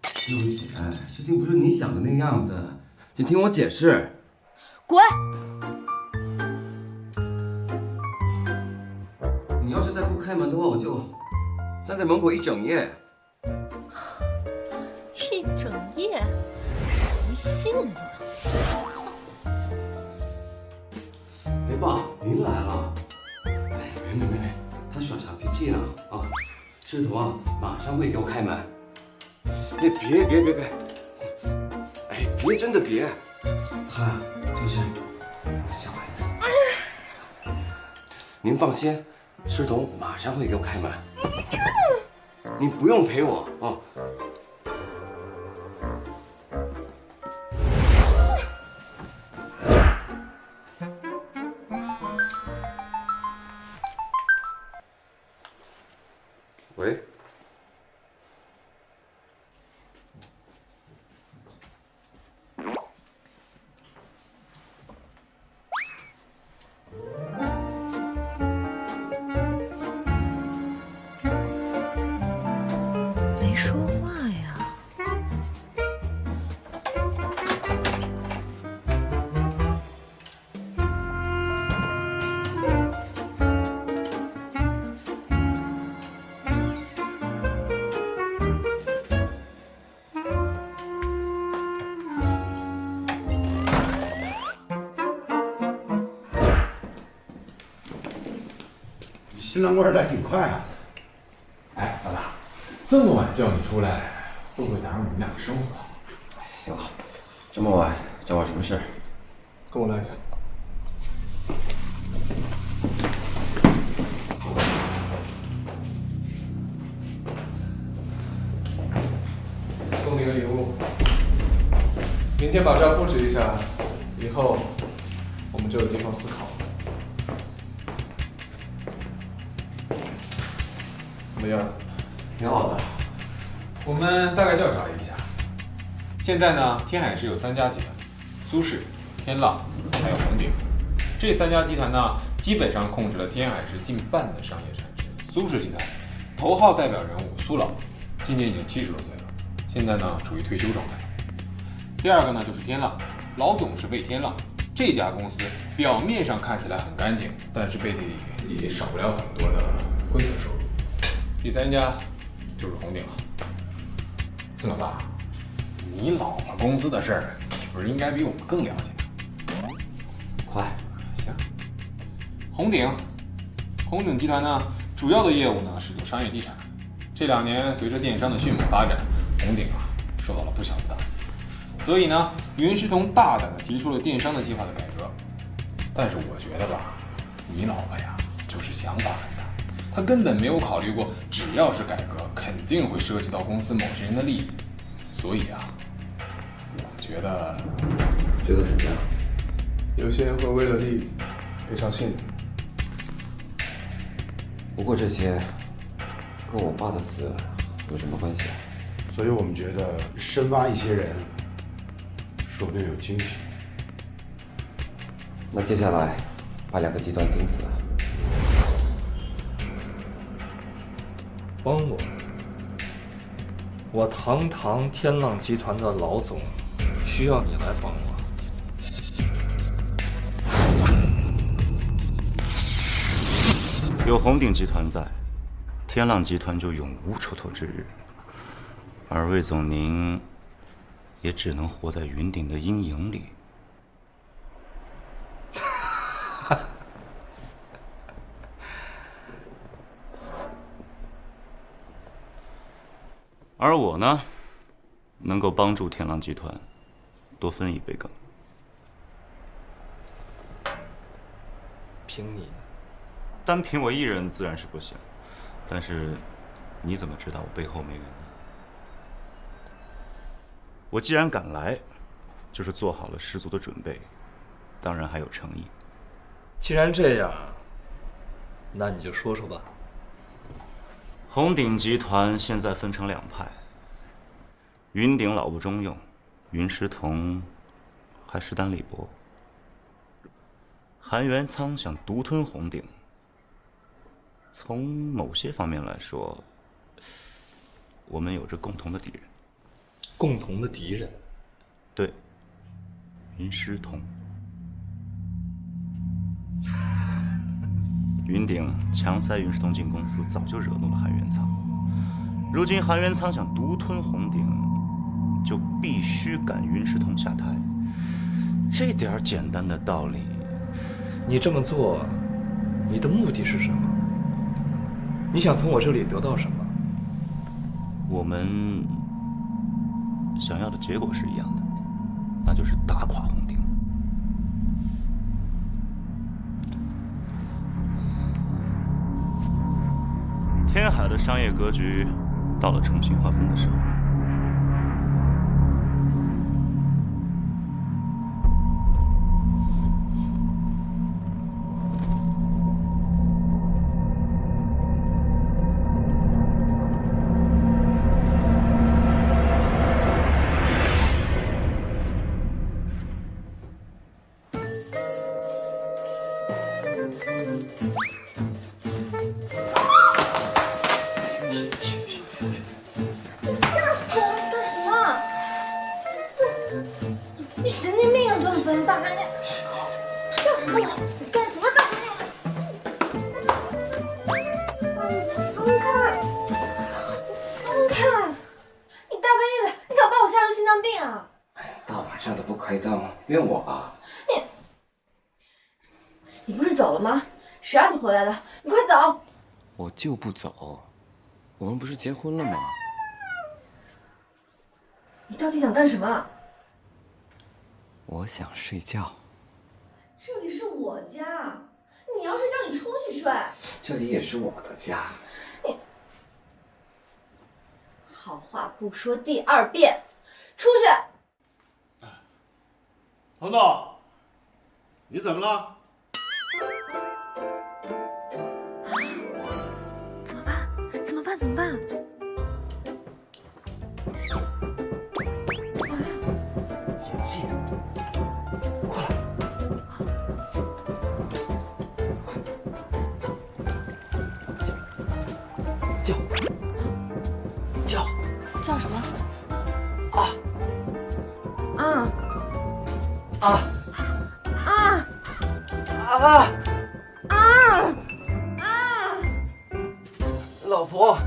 对不起，事情不是你想的那个样子，请听我解释。滚！你要是再不开门的话，我就站在门口一整夜。一整夜，谁信啊？哎，爸，您来了。哎，没，他耍啥脾气呢？啊，师彤啊，马上会给我开门。哎，别，哎，别，真的别，他就是小孩子。您放心，师彤马上会给我开门。你不用陪我啊。喂。没说话呀。新郎官来挺快啊！哎，老大，这么晚叫你出来，会不会打扰你们俩的生活？行了，这么晚找我什么事？跟我来一下。送你个礼物，明天把这儿布置一下，以后我们就有地方思考了。怎么样？挺好的。我们大概调查了一下，现在呢，天海市有3家集团，苏氏、天浪还有红鼎。这3家集团呢，基本上控制了天海市近半的商业产值。苏氏集团头号代表人物苏老，今年已经70多岁了，现在呢处于退休状态。第二个呢就是天浪，老总是魏天浪。这家公司表面上看起来很干净，但是背地里也少不了很多的灰色收入。第3家就是红鼎了。老大，你老婆公司的事儿，你不是应该比我们更了解吗？快，行。红鼎集团呢，主要的业务呢是做商业地产。这2年随着电商的迅猛发展，红鼎啊受到了不小的打击。所以呢，云师彤大胆地提出了电商的计划的改革。但是我觉得吧，你老婆呀，就是想法很大。他根本没有考虑过，只要是改革，肯定会涉及到公司某些人的利益。所以啊，我觉得是这样。有些人会为了利益赔上信誉。不过这些跟我爸的死有什么关系啊？所以我们觉得深挖一些人，说不定有惊喜。那接下来把2个集团盯死啊！帮我？我堂堂天浪集团的老总，需要你来帮我？有红鼎集团在，天浪集团就永无出头之日。而魏总您，也只能活在云鼎的阴影里。而我呢，能够帮助天浪集团多分一杯羹。凭你？单凭我一人自然是不行，但是你怎么知道我背后没人呢？我既然敢来，就是做好了十足的准备，当然还有诚意。既然这样，那你就说说吧。红鼎集团现在分成2派，云鼎老不中用，云石同还势单力薄。韩元仓想独吞红鼎，从某些方面来说，我们有着共同的敌人。共同的敌人？对，云石同。云鼎强塞云石同进公司，早就惹怒了韩元仓。如今韩元仓想独吞红鼎，就必须赶云石同下台。这点简单的道理，你这么做，你的目的是什么？你想从我这里得到什么？我们想要的结果是一样的，那就是打垮红鼎。天海的商业格局到了重新划分的时候。怨我啊！你不是走了吗？谁让你回来的？你快走！我就不走，我们不是结婚了吗？你到底想干什么？我想睡觉。这里是我家，你要睡觉你出去睡。这里也是我的家。你好话不说第2遍，出去！彭总，你怎么了？怎么办？怎么办？演戏，过来，叫什么？啊！老婆，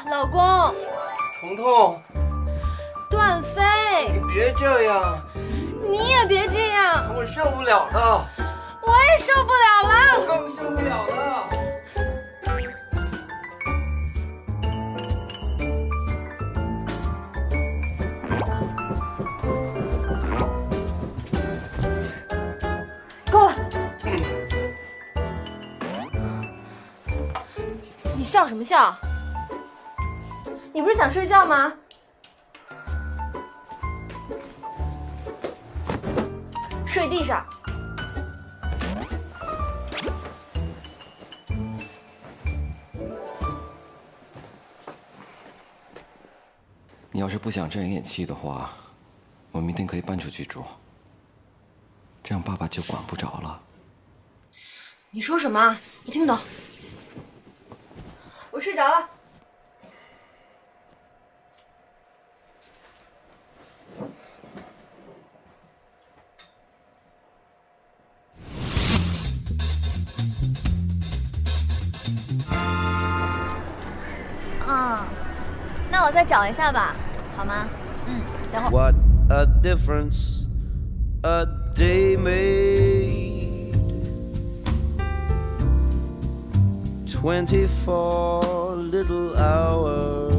老公，彤彤，段飞，你别这样，你也别这样，我受不了了，我也受不了了，我更受不了了。够了！你笑什么笑？你不是想睡觉吗？睡地上。你要是不想沾演戏的话，我明天可以搬出去住，这样爸爸就管不着了。你说什么？我听不懂。我睡着了。那我再找一下吧，好吗？等会儿。 What a difference a day made. 24 little hours.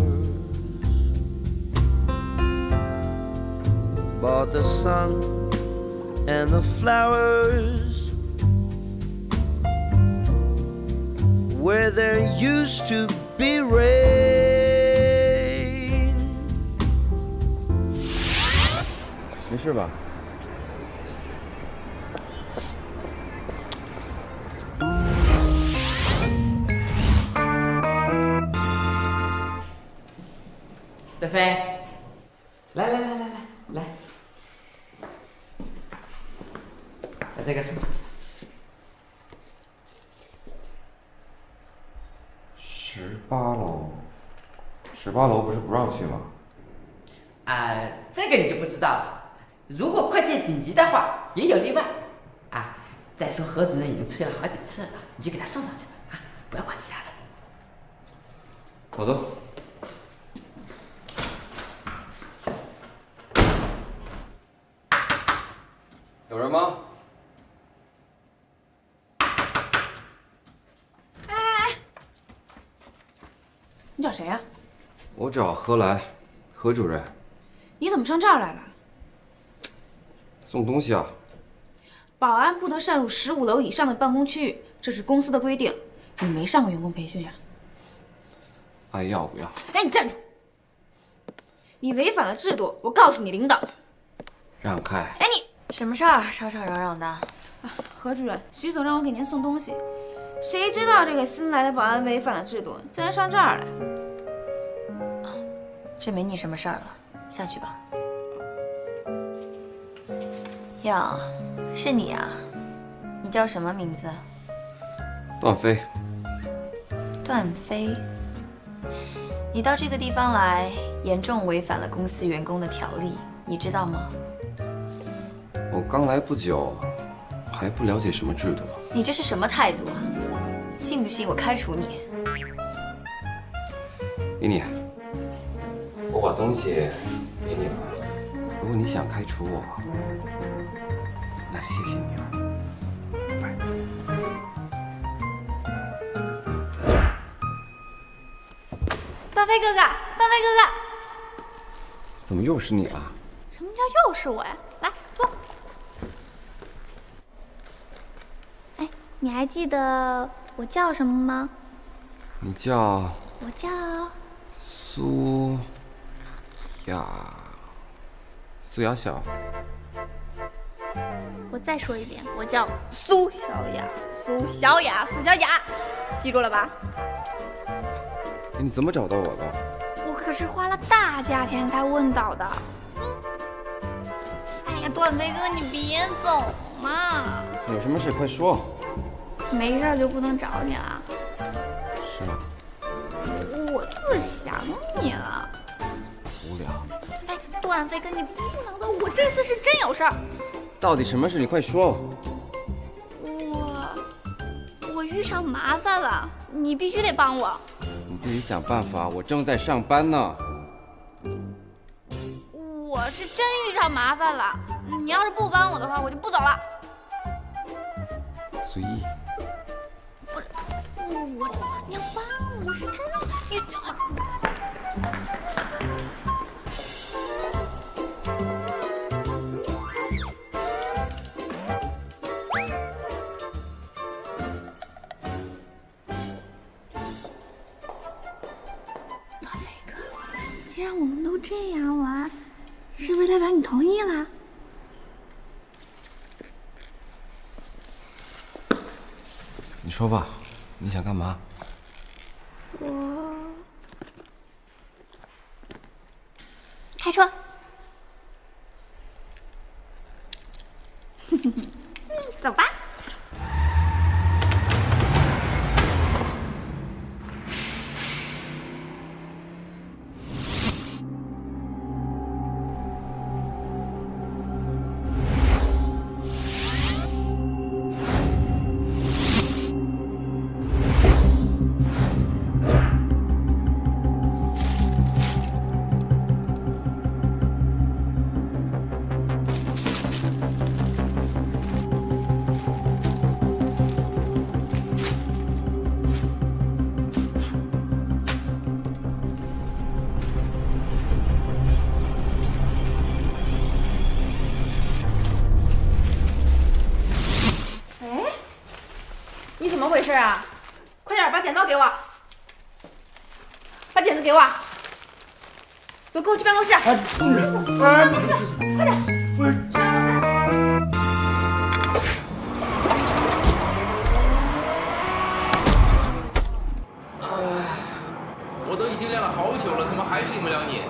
Bought the sun and the flowers where there used to be rain. 没事吧？德飞，来，把这个送上去。18楼不是不让去吗？这个你就不知道了。如果快件紧急的话，也有例外。再说何主任已经催了好几次了，你就给他送上去吧，不要管其他的。好的。有人吗？你找谁呀？我找何主任。你怎么上这儿来了？送东西啊。保安不得擅入15楼以上的办公区域，这是公司的规定。你没上过员工培训呀？爱要不要？哎，你站住！你违反了制度，我告诉你领导。让开！哎，你什么事儿？吵吵嚷嚷的。何主任，徐总让我给您送东西，谁知道这个新来的保安违反了制度，竟然上这儿来。这没你什么事儿了，下去吧。哟，是你啊？你叫什么名字？段飞。段飞。你到这个地方来，严重违反了公司员工的条例，你知道吗？我刚来不久，还不了解什么制度。你这是什么态度啊？信不信我开除你？依妮，我把东西给你了。如果你想开除我，那谢谢你了。段飞哥哥，段飞哥哥，怎么又是你啊？什么叫又是我呀？来坐。哎，你还记得我叫什么吗？你叫？我叫苏雅小。我再说一遍，我叫苏小雅，苏小雅，记住了吧？你怎么找到我的？我可是花了大价钱才问到的。哎呀，段飞哥，你别走嘛！有什么事快说。没事就不能找你了。是啊。我就是想你了。无聊。哎，段飞哥，你不能走，我这次是真有事儿。到底什么事？你快说。我遇上麻烦了，你必须得帮我。你自己想办法，我正在上班呢。我是真遇上麻烦了，你要是不帮我的话，我就不走了。随意。不是，你要帮我，我是真的，你。既然我们都这样了，是不是代表你同意了？你说吧，你想干嘛？开车。走吧。怎么回事啊？快点把剪刀给我，把剪子给我，走，跟我去办公室。快点，去办公室。我都已经练了好久了，怎么还是赢不了你？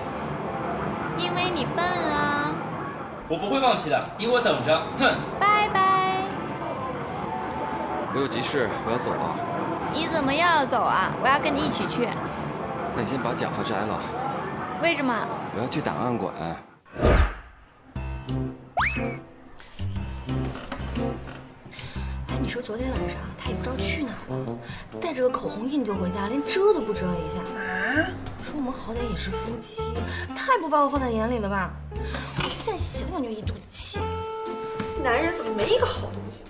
因为你笨啊。我不会放弃的，你给我等着，哼！拜拜。我有急事，我要走了。你怎么又要走啊？我要跟你一起去。那你先把假发摘了。为什么？我要去档案馆。哎，你说昨天晚上他也不知道去哪儿了，带着个口红印就回家，连遮都不遮一下啊！说我们好歹也是夫妻，太不把我放在眼里了吧？我现在想想就一肚子气。男人怎么没一个好东西？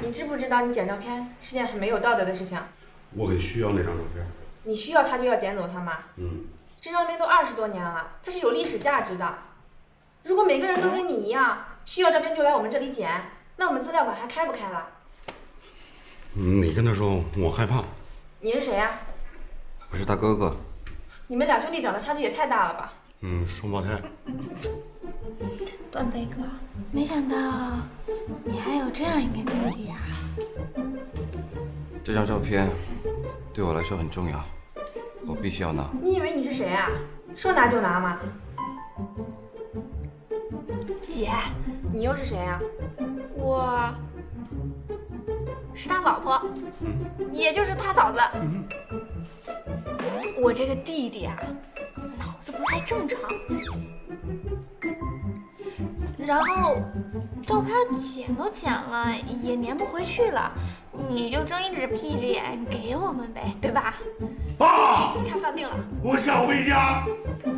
你知不知道你剪照片是件很没有道德的事情？我很需要那张照片。你需要它就要捡走它吗？这张照片都20多年了，它是有历史价值的。如果每个人都跟你一样，需要照片就来我们这里捡，那我们资料馆还开不开了？你跟他说，我害怕。你是谁呀？我是他哥哥。你们俩兄弟长得差距也太大了吧？双胞胎。段飞哥，没想到你还有这样一个弟弟呀！这张照片对我来说很重要，我必须要拿。你以为你是谁啊？说拿就拿吗？姐，你又是谁啊？我是他老婆，也就是他嫂子。我这个弟弟啊，脑子不太正常。然后照片剪都剪了，也粘不回去了，你就睁一只闭一只眼给我们呗，对吧？爸，你看犯病了，我想回家。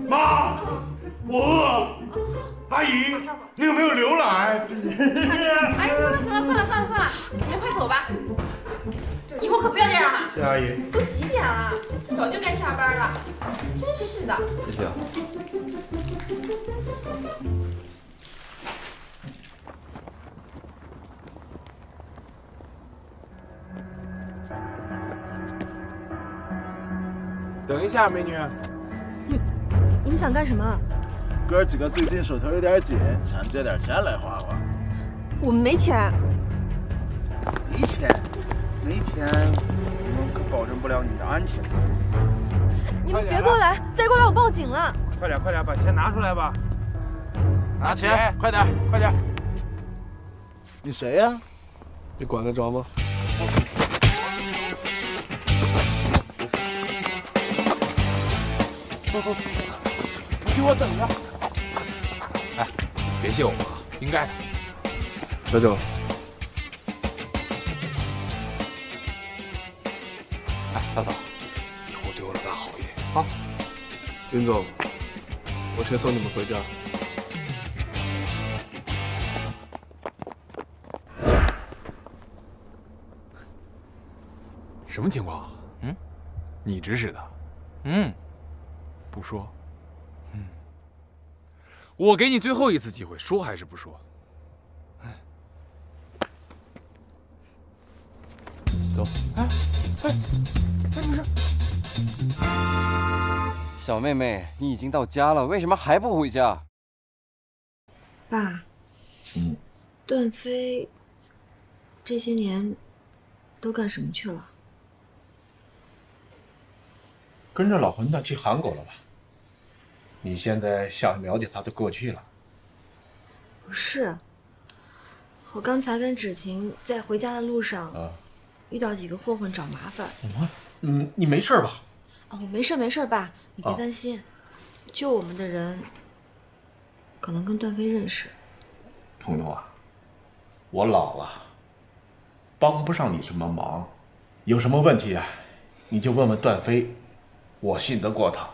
妈，我饿。阿姨，你有没有牛奶？哎，算了，你们快走吧，以后可不要这样了。谢阿姨。都几点了？早就该下班了，真是的。谢谢啊。等一下，美女。你们想干什么？哥几个最近手头有点紧，想借点钱来花花。我们没钱。没钱，我们可保证不了你的安全。你们别过来，再过来我报警了。快点，把钱拿出来吧！拿钱，快点！你谁呀？你管得着吗？你给我等着！哎，别谢我妈，应该的。小九，哎，大嫂，以后对我老大好一点啊。林总，我先送你们回家。什么情况？你指使的？不说。我给你最后一次机会，说还是不说？走。哎，没事。小妹妹，你已经到家了，为什么还不回家？爸，段飞这些年都干什么去了？跟着老混蛋去韩国了吧？你现在想了解他的过去了？不是，我刚才跟芷晴在回家的路上遇到几个混混找麻烦。你没事吧？我没事，爸，你别担心。救我们的人可能跟段飞认识。彤彤啊，我老了，帮不上你什么忙，有什么问题啊，你就问问段飞，我信得过他。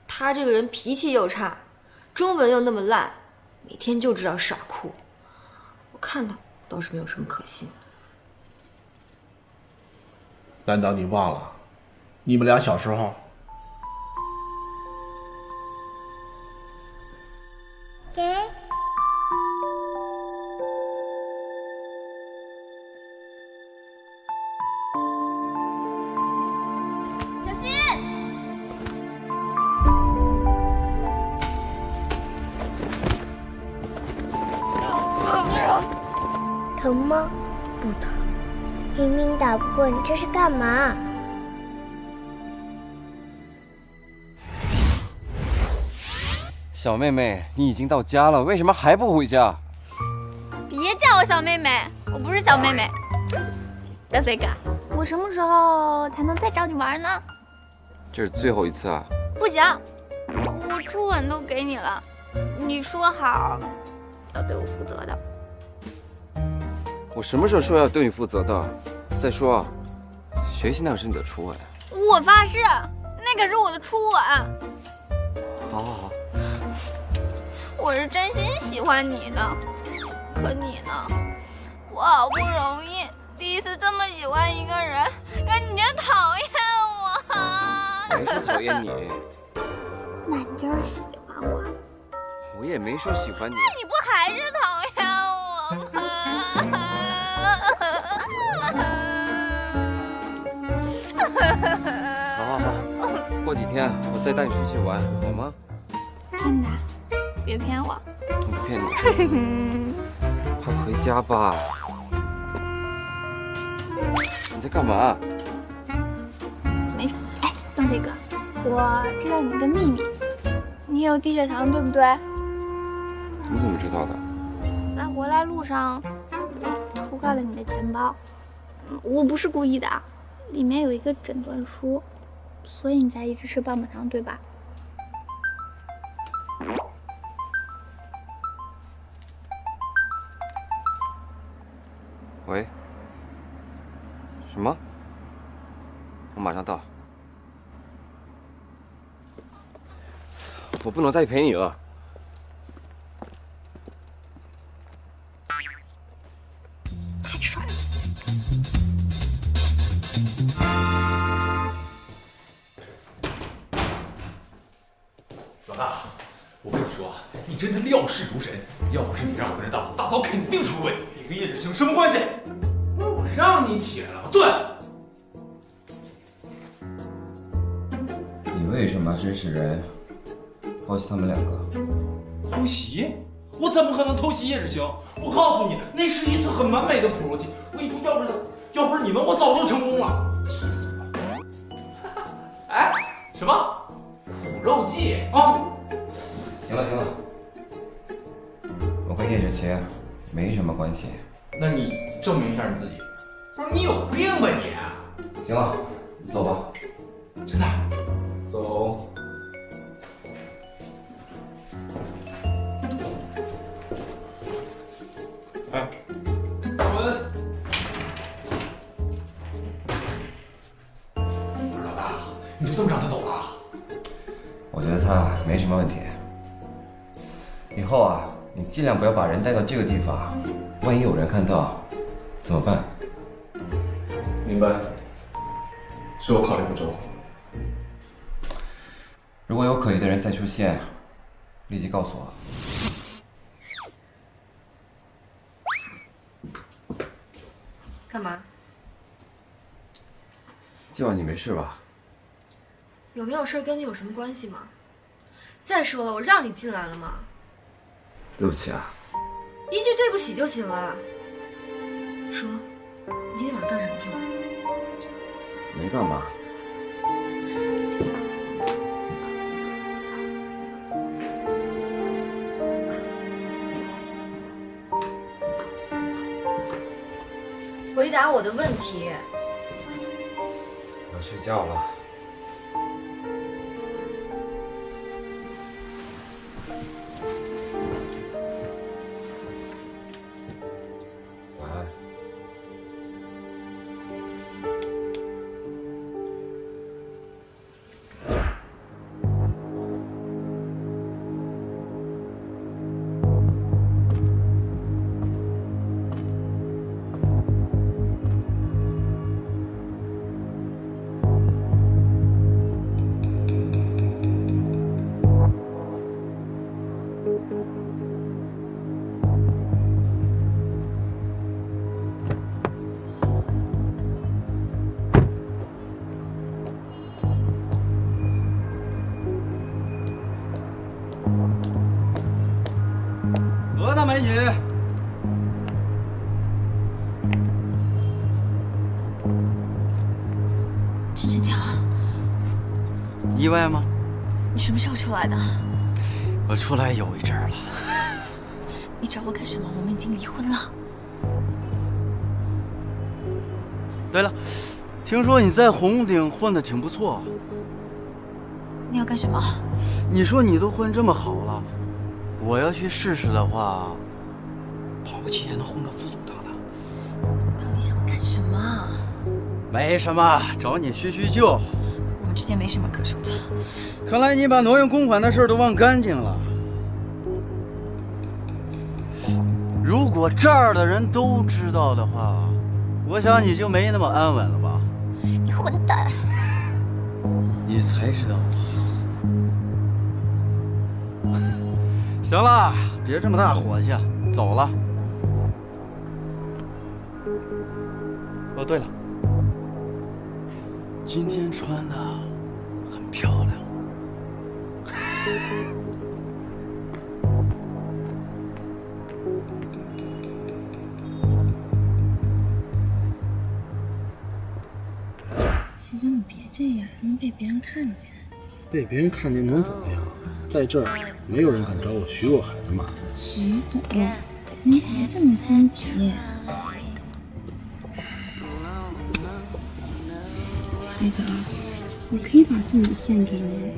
他这个人脾气又差，中文又那么烂，每天就知道耍酷。我看他倒是没有什么可信的。难道你忘了，你们俩小时候？给。小心！疼吗？不疼。明明打不过你，这是干嘛？小妹妹，你已经到家了，为什么还不回家？别叫我小妹妹，我不是小妹妹。段飞哥，我什么时候才能再找你玩呢？这是最后一次啊！不行，我初吻都给你了，你说好要对我负责的。我什么时候说要对你负责的？再说，学习那是你的初吻。我发誓，那可是我的初吻。好。我是真心喜欢你的，可你呢？我好不容易第一次这么喜欢一个人，可你却讨厌我。没说讨厌你。那你就是喜欢我。我也没说喜欢你。那你不还是讨厌我吗？好，过几天我再带你出去玩，好吗？真的，别骗我。我不骗你。快回家吧。你在干嘛？没事。哎，段飞哥，我知道你一个秘密，你有低血糖，对不对？你怎么知道的？在回来路上，我偷看了你的钱包。我不是故意的，里面有一个诊断书，所以你才一直吃棒棒糖，对吧？喂？什么？我马上到。我不能再陪你了。太帅了！老大，我跟你说，你真的料事如神，要不是你让我跟着大嫂，大嫂肯定出问题。你跟叶芷晴什么关系？我让你起来了吗？对。你为什么支持人偷袭他们两个？偷袭？我怎么可能偷袭叶芷晴？我告诉你，那是一次很完美的苦肉计。我跟你说，要不是你们，我早就成功了。气死我了！哎，什么苦肉计啊？行了，我跟叶芷晴没什么关系。那你证明一下你自己。不是你有病吧你？行了，你走吧。真的？走。哎，滚！老大，你就这么让他走了？我觉得他没什么问题。以后啊，你尽量不要把人带到这个地方，万一有人看到，怎么办？明白。是我考虑不周。如果有可疑的人再出现，立即告诉我。干嘛？今晚你没事吧？有没有事跟你有什么关系吗？再说了，我让你进来了吗？对不起啊。一句对不起就行了。说，你今天晚上干什么去了？没干嘛。回答我的问题。要睡觉了。晚安。罗大美女，郑志强，意外吗？你什么时候出来的？我出来有一阵儿了。你找我干什么？我们已经离婚了。对了，听说你在红顶混得挺不错。你要干什么？你说你都混这么好了，我要去试试的话，保不齐也能混个副总当的。到底想干什么？没什么，找你叙叙旧。我们之间没什么可说的。看来你把挪用公款的事都忘干净了。如果这儿的人都知道的话，我想你就没那么安稳了吧？你混蛋！你才知道。行了，别这么大火气，走了。哦，对了，今天穿的很漂亮。徐总，你别这样，容易被别人看见。被别人看见能怎么样？在这儿，没有人敢找我徐若海的麻烦。徐总，您别这么心急。徐总，我可以把自己献给您，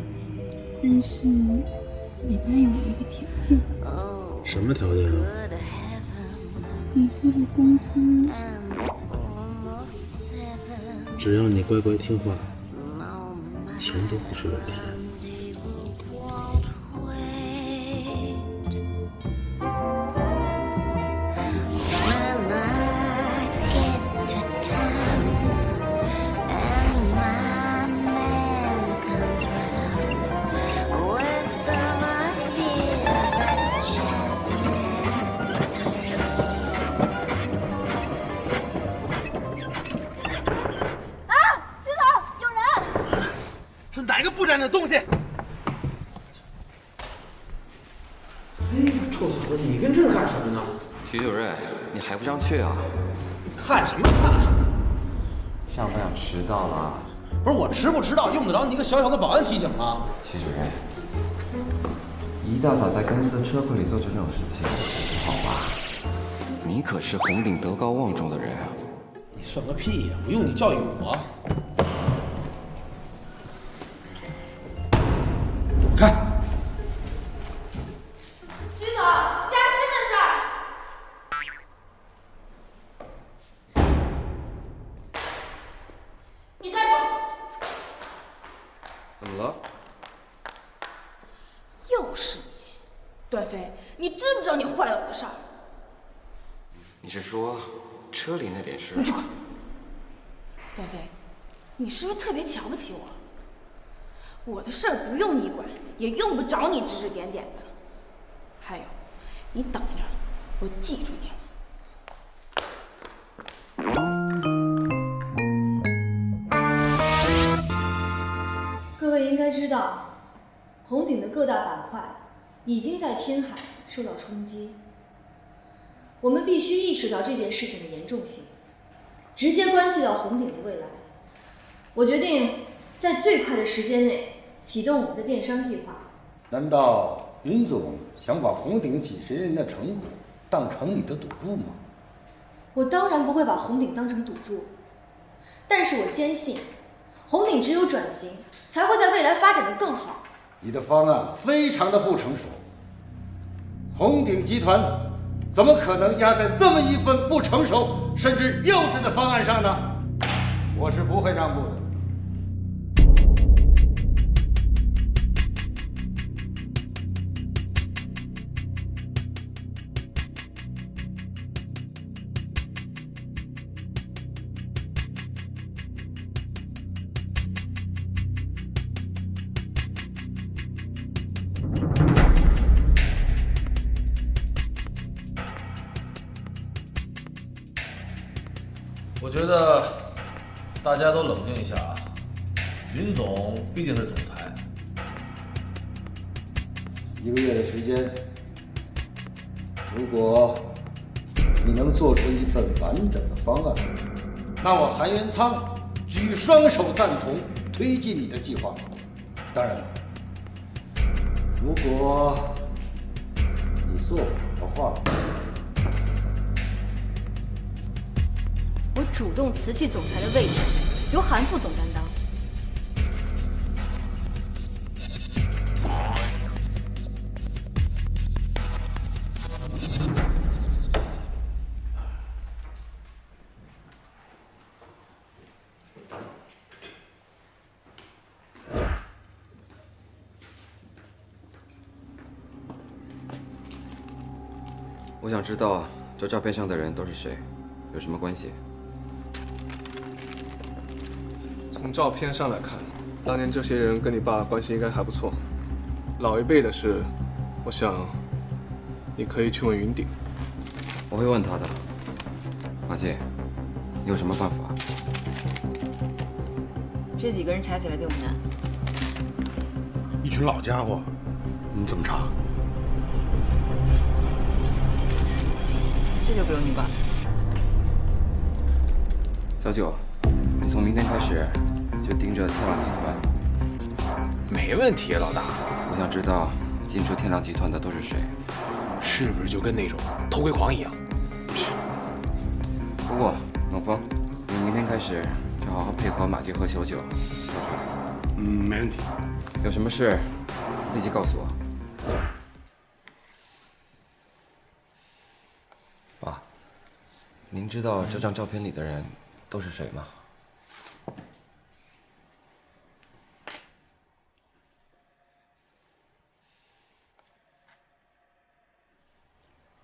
但是得答应我一个条件。什么条件啊？你说的工资，只要你乖乖听话，钱都不是问题。哪个不沾的东西？哎，这臭小子，你跟这儿干什么呢？徐主任，你还不上去啊？看什么看？上班要迟到了。不是我迟不迟到，用得着你一个小小的保安提醒吗？徐主任，一大早在公司的车库里做这种事情，不好吧？你可是红顶德高望重的人啊！你算个屁呀！我用你教育我？看，徐总，加薪的事儿。你站住！怎么了？又是你，段飞，你知不知道你坏了我的事儿？你是说车里那点事？你去滚！段飞，你是不是特别瞧不起我？我的事儿不用你管，也用不着你指指点点的。还有，你等着，我记住你了。各位应该知道，红顶的各大板块已经在天海受到冲击。我们必须意识到这件事情的严重性，直接关系到红顶的未来。我决定在最快的时间内启动我们的电商计划。难道云总想把红顶几十年的成果当成你的赌注吗？我当然不会把红顶当成赌注，但是我坚信，红顶只有转型，才会在未来发展得更好。你的方案非常的不成熟，红顶集团怎么可能压在这么一份不成熟甚至幼稚的方案上呢？我是不会让步的。我觉得大家都冷静一下啊！云总毕竟是总裁1个月的时间，如果你能做出一份完整的方案，那我韩元仓举双手赞同推进你的计划。当然，如果你做不好的话，我主动辞去总裁的位置，由韩副总担当。我想知道这照片上的人都是谁，有什么关系？从照片上来看，当年这些人跟你爸关系应该还不错。老一辈的事，我想你可以去问云顶。我会问他的。马姐，你有什么办法？这几个人查起来并不难。一群老家伙，你怎么查？这就不用你管。小九，你从明天开始就盯着天狼集团。没问题，老大。我想知道进出天狼集团的都是谁，是不是就跟那种偷窥狂一样？不过冷风，你明天开始就好好配合马杰和小九。没问题。有什么事立即告诉我。爸，您知道这张照片里的人都是谁吗？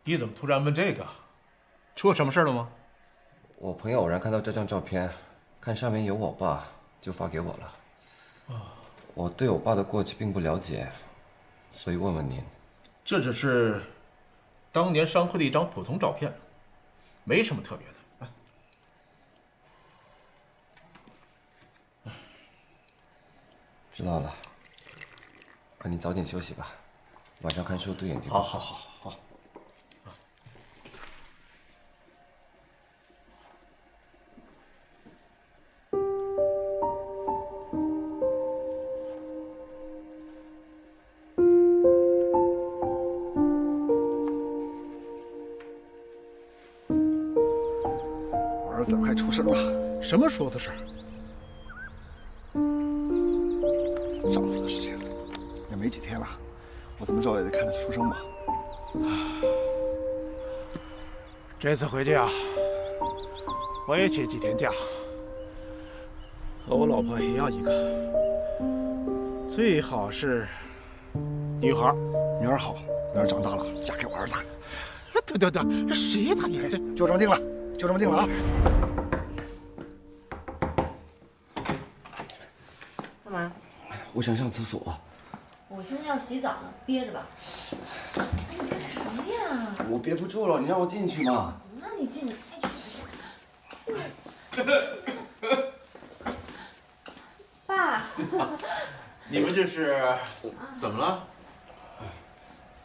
你怎么突然问这个？出了什么事了吗？我朋友偶然看到这张照片，看上面有我爸，就发给我了。我对我爸的过去并不了解，所以问问您。这只是当年商会的一张普通照片，没什么特别的。知道了，那你早点休息吧，晚上看书对眼睛。好好好好。儿子快出事了！什么时候的事儿？上次的事情也没几天了，我怎么着也得看他出生吧。这次回去啊，我也请几天假，和我老婆也要一个，最好是女孩。女儿好，女儿长大了嫁给我儿子。对，谁他也这就这么定了，就这么定了啊！干嘛？我想上厕所。我现在要洗澡呢，憋着吧。哎，你干什么呀？我憋不住了，你让我进去嘛。不让你进，你爱出去。爸。你们这是怎么了？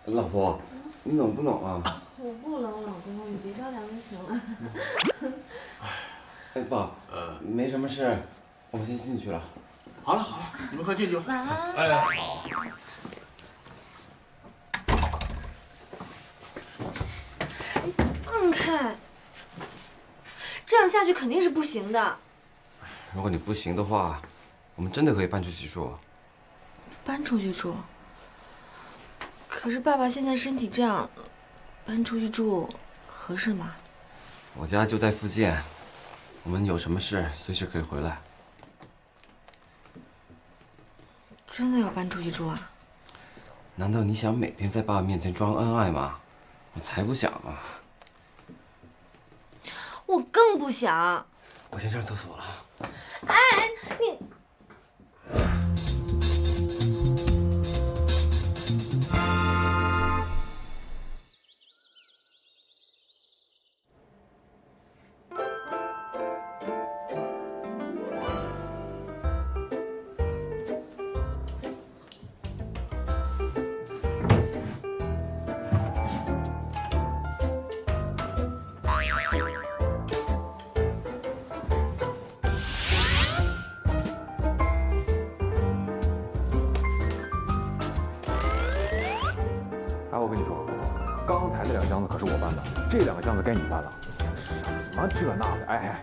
老婆，你冷不冷啊？我不冷，老公，你别着凉就行了。哎，爸，没什么事，我们先进去了。好了好了，你们快进去吧。晚安。哎，好。放开！这样下去肯定是不行的。如果你不行的话，我们真的可以搬出去住。搬出去住？可是爸爸现在身体这样，搬出去住合适吗？我家就在附近，我们有什么事随时可以回来。真的要搬出去住啊？难道你想每天在爸爸面前装恩爱吗？我才不想呢。我更不想。我先上厕所了。哎，你。哎，我跟你说，刚才那2箱子可是我搬的，这2个箱子该你搬了。什么这那的？哎，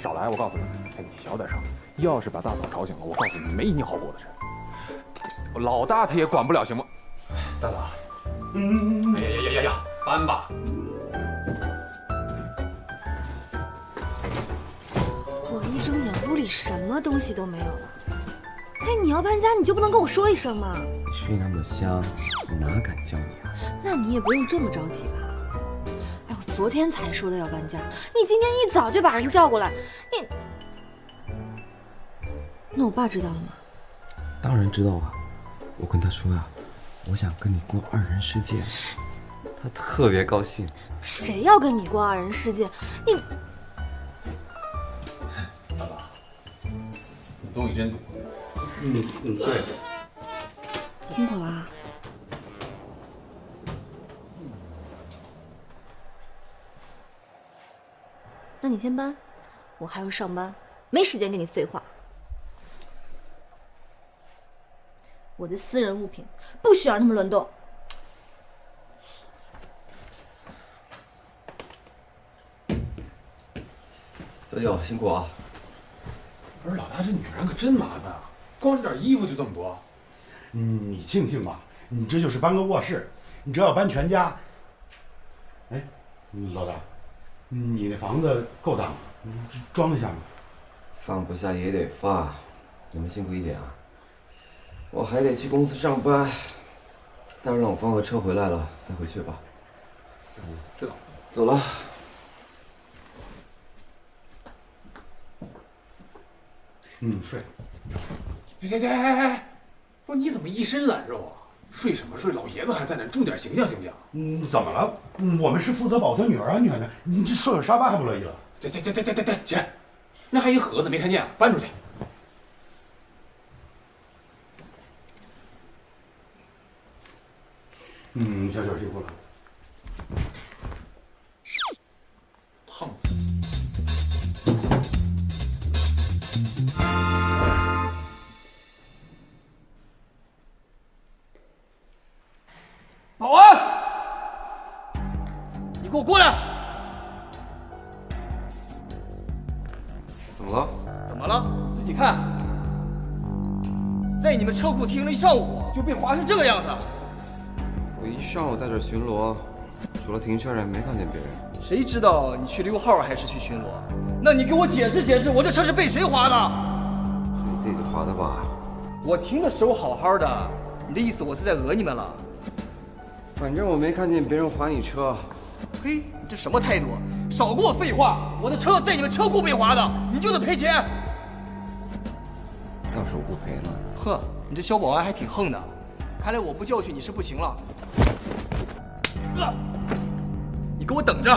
少来！我告诉你，哎，你小点声，要是把大嫂吵醒了，我告诉你，没你好过的事。老大他也管不了，行吗？大嫂，呀，搬吧。我一睁眼，屋里什么东西都没有了。哎，你要搬家，你就不能跟我说一声吗？你睡那么香，我哪敢叫你啊？那你也不用这么着急吧？哎，我昨天才说的要搬家，你今天一早就把人叫过来，你……那我爸知道了吗？当然知道啊，我跟他说呀，我想跟你过2人世界，他特别高兴。谁要跟你过2人世界？你……大嫂，你东西真多。对。辛苦了啊。那你先搬，我还要上班，没时间跟你废话。我的私人物品不许让他们乱动。舅舅辛苦啊！不是老大，这女人可真麻烦啊，光这点衣服就这么多。你庆幸吧，你这就是搬个卧室，你这要搬全家。哎，老大，你那房子够大吗？装得下吗？放不下也得放，你们辛苦一点啊！我还得去公司上班，待会儿让我放个车回来了再回去吧。知道。走了。睡。哎，不是你怎么一身懒肉啊？睡什么睡？老爷子还在那，注点形象行不行？怎么了？我们是负责保他女儿安全的，你这睡会沙发还不乐意了？起来！那还一盒子没看见，搬出去。小九辛苦了。胖子。保安，你给我过来！怎么了？怎么了？自己看。在你们车库停了一上午，就被划成这个样子。我一上午在这巡逻，除了停车人，没看见别人。谁知道你去溜号还是去巡逻？那你给我解释解释，我这车是被谁划的？是你自己划的吧？我停的时候好好的，你的意思我是在讹你们了？反正我没看见别人划你车。嘿，你这什么态度？少给我废话！我的车在你们车库被划的，你就得赔钱。要是我不赔呢？呵，你这小保安还挺横的，看来我不教训你是不行了。你给我等着！